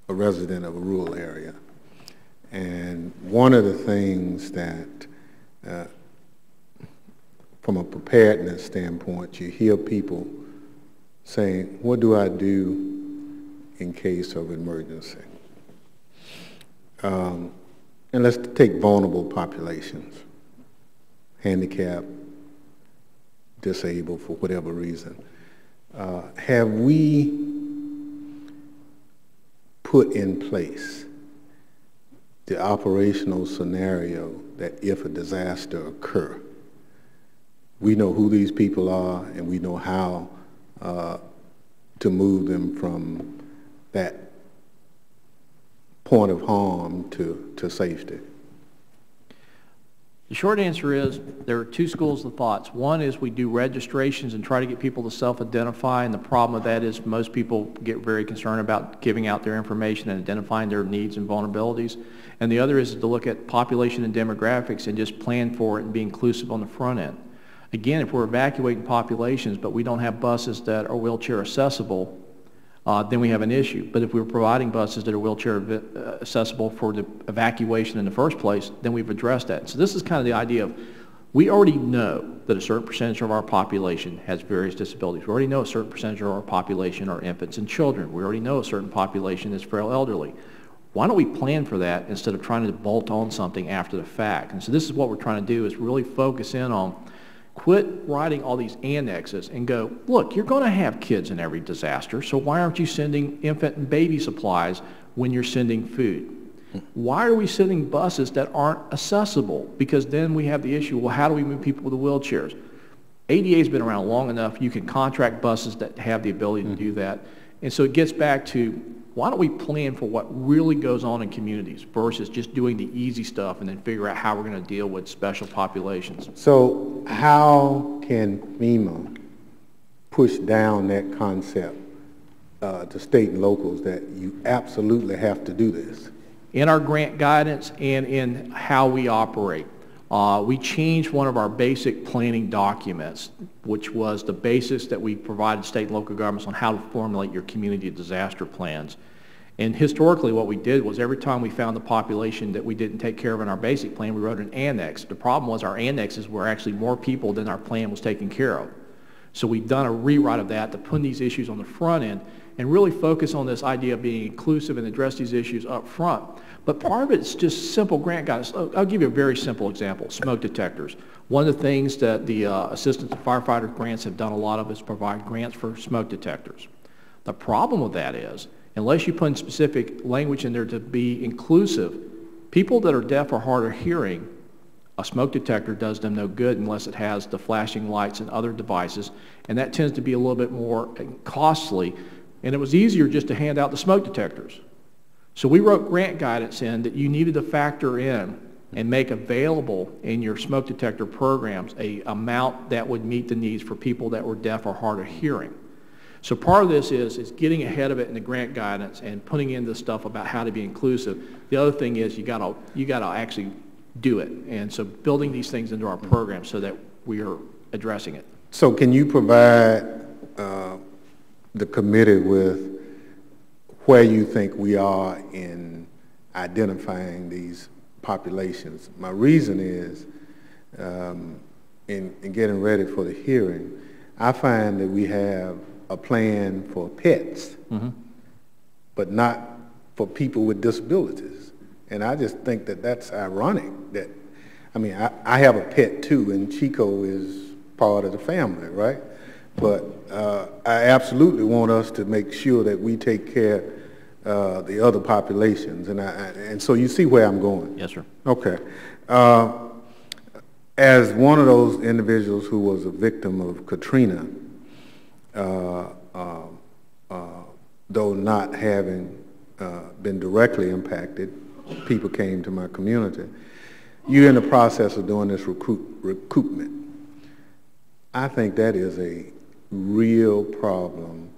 Speaker 4: a resident of a rural area, and one of the things that from a preparedness standpoint, you hear people saying, what do I do in case of emergency? And let's take vulnerable populations, handicapped, disabled for whatever reason. Have we put in place the operational scenario that if a disaster occurs, we know who these people are and we know how to move them from that point of harm to safety?
Speaker 3: The short answer is there are two schools of thoughts. One is we do registrations and try to get people to self-identify, and the problem with that is most people get very concerned about giving out their information and identifying their needs and vulnerabilities. And the other is to look at population and demographics and just plan for it and be inclusive on the front end. Again, if we're evacuating populations but we don't have buses that are wheelchair accessible, then we have an issue. But if we're providing buses that are wheelchair accessible for the evacuation in the first place, then we've addressed that. So this is kind of the idea of, we already know that a certain percentage of our population has various disabilities. We already know a certain percentage of our population are infants and children. We already know a certain population is frail elderly. Why don't we plan for that instead of trying to bolt on something after the fact? And so this is what we're trying to do, is really focus in on, quit writing all these annexes and go, look, you're going to have kids in every disaster, so why aren't you sending infant and baby supplies when you're sending food? Why are we sending buses that aren't accessible? Because then we have the issue, well, how do we move people with the wheelchairs? ADA's been around long enough. You can contract buses that have the ability to do that. And so it gets back to, why don't we plan for what really goes on in communities versus just doing the easy stuff and then figure out how we're going to deal with special populations?
Speaker 4: So how can FEMA push down that concept to state and locals that you absolutely have to do this?
Speaker 3: In our grant guidance and in how we operate, we changed one of our basic planning documents, which was the basis that we provided state and local governments on how to formulate your community disaster plans. And historically what we did was every time we found the population that we didn't take care of in our basic plan, we wrote an annex. The problem was our annexes were actually more people than our plan was taking care of. So we've done a rewrite of that to put these issues on the front end and really focus on this idea of being inclusive and address these issues up front. But part of it is just simple grant guidance. I'll give you a very simple example, smoke detectors. One of the things that the assistance to firefighter grants have done a lot of is provide grants for smoke detectors. The problem with that is, unless you put in specific language in there to be inclusive, people that are deaf or hard of hearing, a smoke detector does them no good unless it has the flashing lights and other devices, and that tends to be a little bit more costly, and it was easier just to hand out the smoke detectors. So we wrote grant guidance in that you needed to factor in and make available in your smoke detector programs a amount that would meet the needs for people that were deaf or hard of hearing. So part of this is getting ahead of it in the grant guidance and putting in the stuff about how to be inclusive. The other thing is you gotta actually do it. And so building these things into our program so that we are addressing it.
Speaker 4: So can you provide the committee with where you think we are in identifying these populations? My reason is, in getting ready for the hearing, I find that we have a plan for pets, but not for people with disabilities. And I just think that that's ironic. That, I mean, I have a pet too, and Chico is part of the family, right? But I absolutely want us to make sure that we take care of the other populations. And so you see where I'm going?
Speaker 3: Yes, sir.
Speaker 4: Okay. As one of those individuals who was a victim of Katrina, though not having been directly impacted, people came to my community. You're in the process of doing this recoupment. I think that is a real problem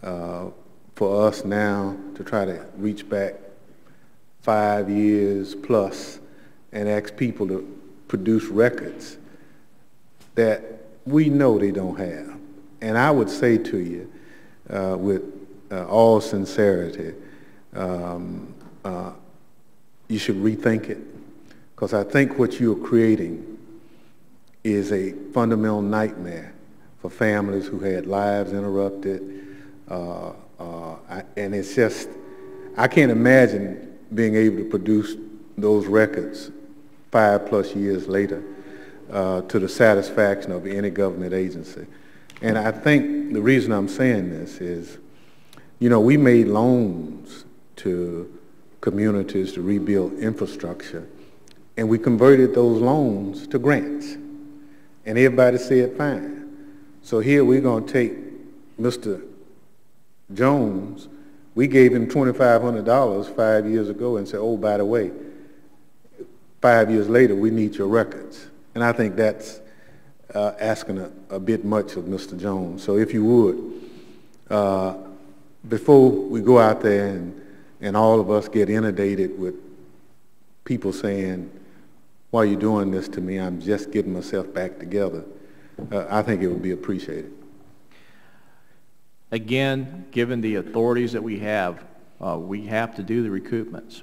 Speaker 4: for us now to try to reach back 5 years plus and ask people to produce records that we know they don't have. And I would say to you, with all sincerity, you should rethink it, because I think what you're creating is a fundamental nightmare for families who had lives interrupted, and it's just, I can't imagine being able to produce those records 5+ years later to the satisfaction of any government agency. And I think the reason I'm saying this is, you know, we made loans to communities to rebuild infrastructure, and we converted those loans to grants. And everybody said fine. So here we're going to take Mr. Jones. We gave him $2,500 5 years ago and said, oh, by the way, 5 years later, we need your records. And I think that's asking a bit much of Mr. Jones. So if you would, before we go out there and all of us get inundated with people saying, why are you doing this to me? I'm just getting myself back together. I think it would be appreciated.
Speaker 3: Again, given the authorities that we have to do the recoupments.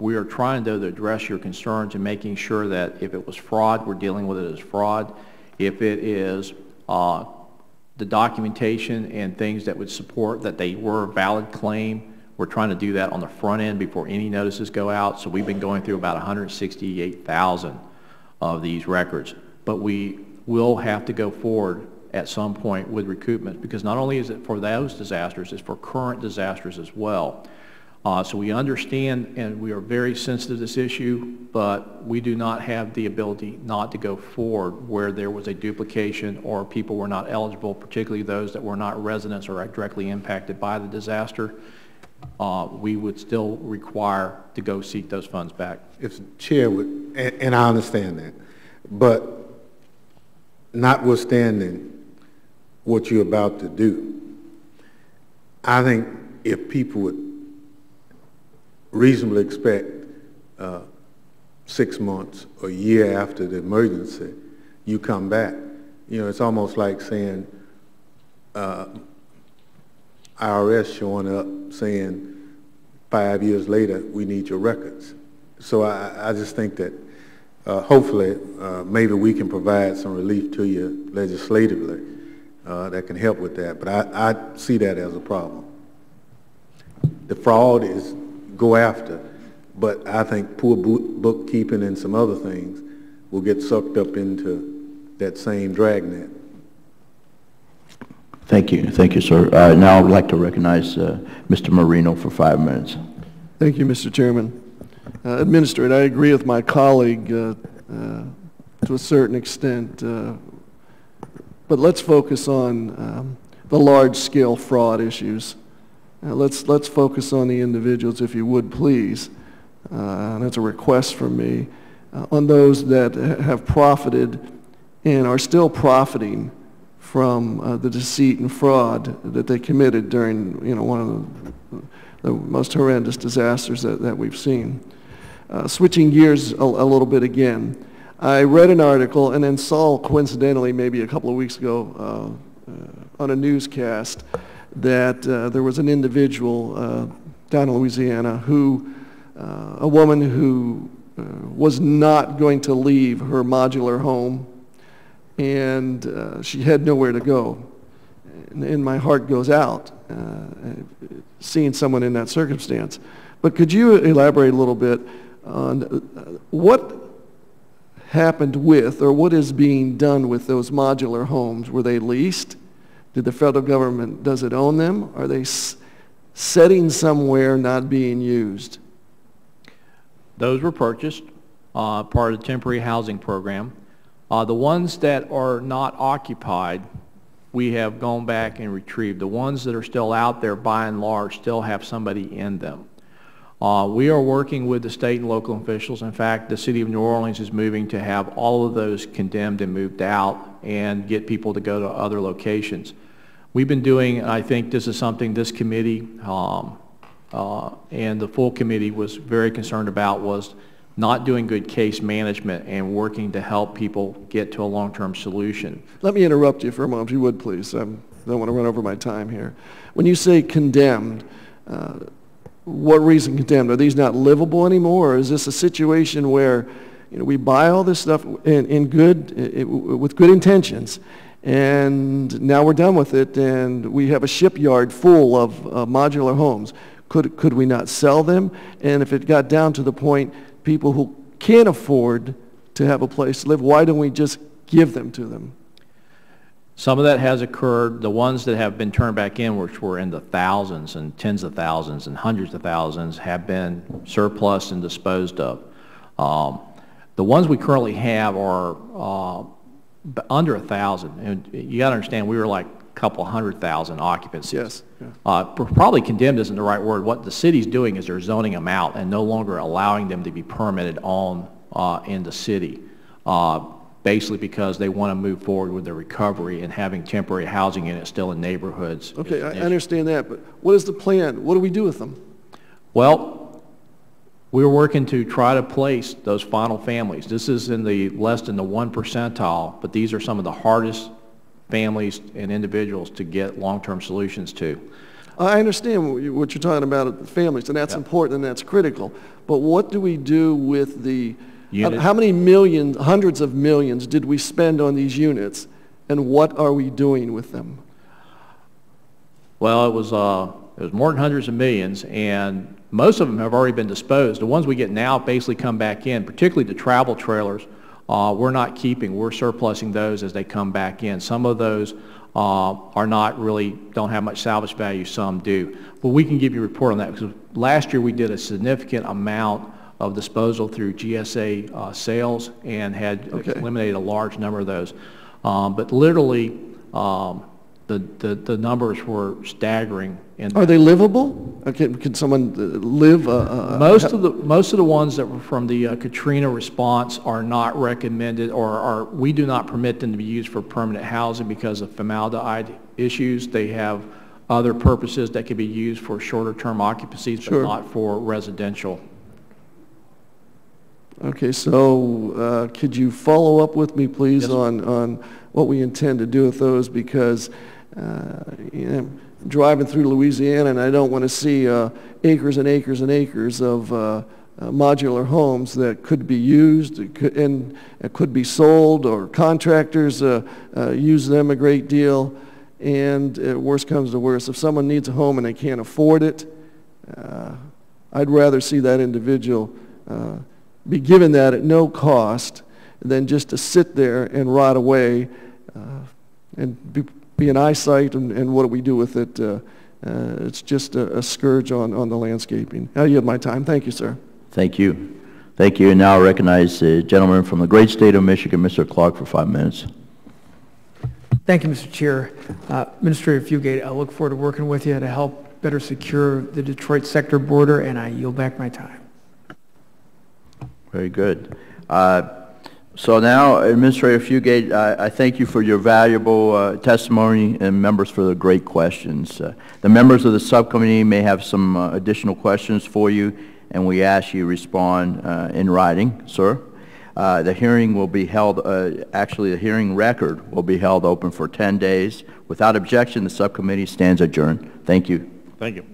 Speaker 3: We are trying to address your concerns and making sure that if it was fraud, we're dealing with it as fraud. If it is the documentation and things that would support that they were a valid claim, we're trying to do that on the front end before any notices go out. So we've been going through about 168,000 of these records. But we will have to go forward at some point with recoupment, because not only is it for those disasters, it's for current disasters as well. So we understand and we are very sensitive to this issue, but we do not have the ability not to go forward where there was a duplication or people were not eligible, particularly those that were not residents or directly impacted by the disaster. We would still require to go seek those funds back.
Speaker 4: If the chair would, and I understand that, but notwithstanding what you're about to do, I think if people would reasonably expect 6 months or a year after the emergency, you come back. You know, it's almost like saying IRS showing up saying 5 years later, we need your records. So I just think that hopefully maybe we can provide some relief to you legislatively that can help with that. But I see that as a problem. The fraud is go after, but I think poor bookkeeping and some other things will get sucked up into that same dragnet.
Speaker 1: Thank you, sir. Now I would like to recognize Mr. Marino for 5 minutes.
Speaker 5: Thank you, Mr. Chairman. Administrator, I agree with my colleague to a certain extent, but let's focus on the large-scale fraud issues. Let's focus on the individuals, if you would, please. And that's a request from me, on those that have profited and are still profiting from the deceit and fraud that they committed during, one of the most horrendous disasters that we've seen. Switching gears a little bit again, I read an article and then saw, coincidentally, maybe a couple of weeks ago on a newscast that there was an individual down in Louisiana who, a woman who was not going to leave her modular home, and she had nowhere to go. And my heart goes out seeing someone in that circumstance. But could you elaborate a little bit on what happened with, or what is being done with those modular homes? Were they leased? Did the federal government, does it own them? Are they setting somewhere not being used?
Speaker 3: Those were purchased, part of the temporary housing program. The ones that are not occupied, we have gone back and retrieved. The ones that are still out there, by and large, still have somebody in them. We are working with the state and local officials. In fact, the city of New Orleans is moving to have all of those condemned and moved out and get people to go to other locations. We've been doing, I think this is something this committee and the full committee was very concerned about, was not doing good case management and working to help people get to a long-term solution.
Speaker 5: Let me interrupt you for a moment, if you would, please. I don't want to run over my time here. When you say condemned, what reason condemned? Are these not livable anymore, or is this a situation where we buy all this stuff with good intentions, and now we're done with it, and we have a shipyard full of modular homes? Could we not sell them? And if it got down to the point people who can't afford to have a place to live, why don't we just give them to them?
Speaker 3: Some of that has occurred. The ones that have been turned back in, which were in the thousands and tens of thousands and hundreds of thousands, have been surplus and disposed of. The ones we currently have are under 1,000. And you got to understand, we were like a couple 100,000 occupancies.
Speaker 5: Yes. Yeah.
Speaker 3: Probably condemned isn't the right word. What the city's doing is they're zoning them out and no longer allowing them to be permitted on in the city. Basically because they want to move forward with the recovery, and having temporary housing in it still in neighborhoods.
Speaker 5: Okay, I understand that, but what is the plan? What do we do with them?
Speaker 3: Well, we're working to try to place those final families. This is in the less than the 1 percentile, but these are some of the hardest families and individuals to get long-term solutions to.
Speaker 5: I understand what you're talking about, the families, and that's important and that's critical. But what do we do with the units? How many millions, hundreds of millions did we spend on these units, and what are we doing with them? Well,
Speaker 3: it was more than hundreds of millions, and most of them have already been disposed. The ones we get now basically come back in, particularly the travel trailers. We're not keeping. We're surplusing those as they come back in. Some of those are not really, don't have much salvage value, some do. But we can give you a report on that, because last year we did a significant amount of disposal through GSA sales and had eliminated a large number of those. But literally, the numbers were staggering.
Speaker 5: Are they livable? Can someone live?
Speaker 3: Most of the ones that were from the Katrina response are not recommended, or we do not permit them to be used for permanent housing because of formaldehyde issues. They have other purposes that could be used for shorter term occupancies, but not for residential.
Speaker 5: Okay, so could you follow up with me, please, on what we intend to do with those? Because driving through Louisiana, and I don't want to see acres and acres and acres of modular homes that could be used and could be sold, or contractors use them a great deal. And worst comes to worst, if someone needs a home and they can't afford it, I'd rather see that individual be given that at no cost than just to sit there and rot away and be an eyesight, and what do we do with it? It's just a scourge on the landscaping. I yield my time. Thank you, sir.
Speaker 1: Thank you. Thank you. And now I recognize the gentleman from the great state of Michigan, Mr. Clark, for 5 minutes.
Speaker 6: Thank you, Mr. Chair. Administrator Fugate, I look forward to working with you to help better secure the Detroit sector border, and I yield back my time.
Speaker 1: Very good. So now, Administrator Fugate, I thank you for your valuable testimony and members for the great questions. The members of the subcommittee may have some additional questions for you, and we ask you respond in writing, sir. The hearing will be held, actually the hearing record will be held open for 10 days. Without objection, the subcommittee stands adjourned. Thank you.
Speaker 3: Thank you.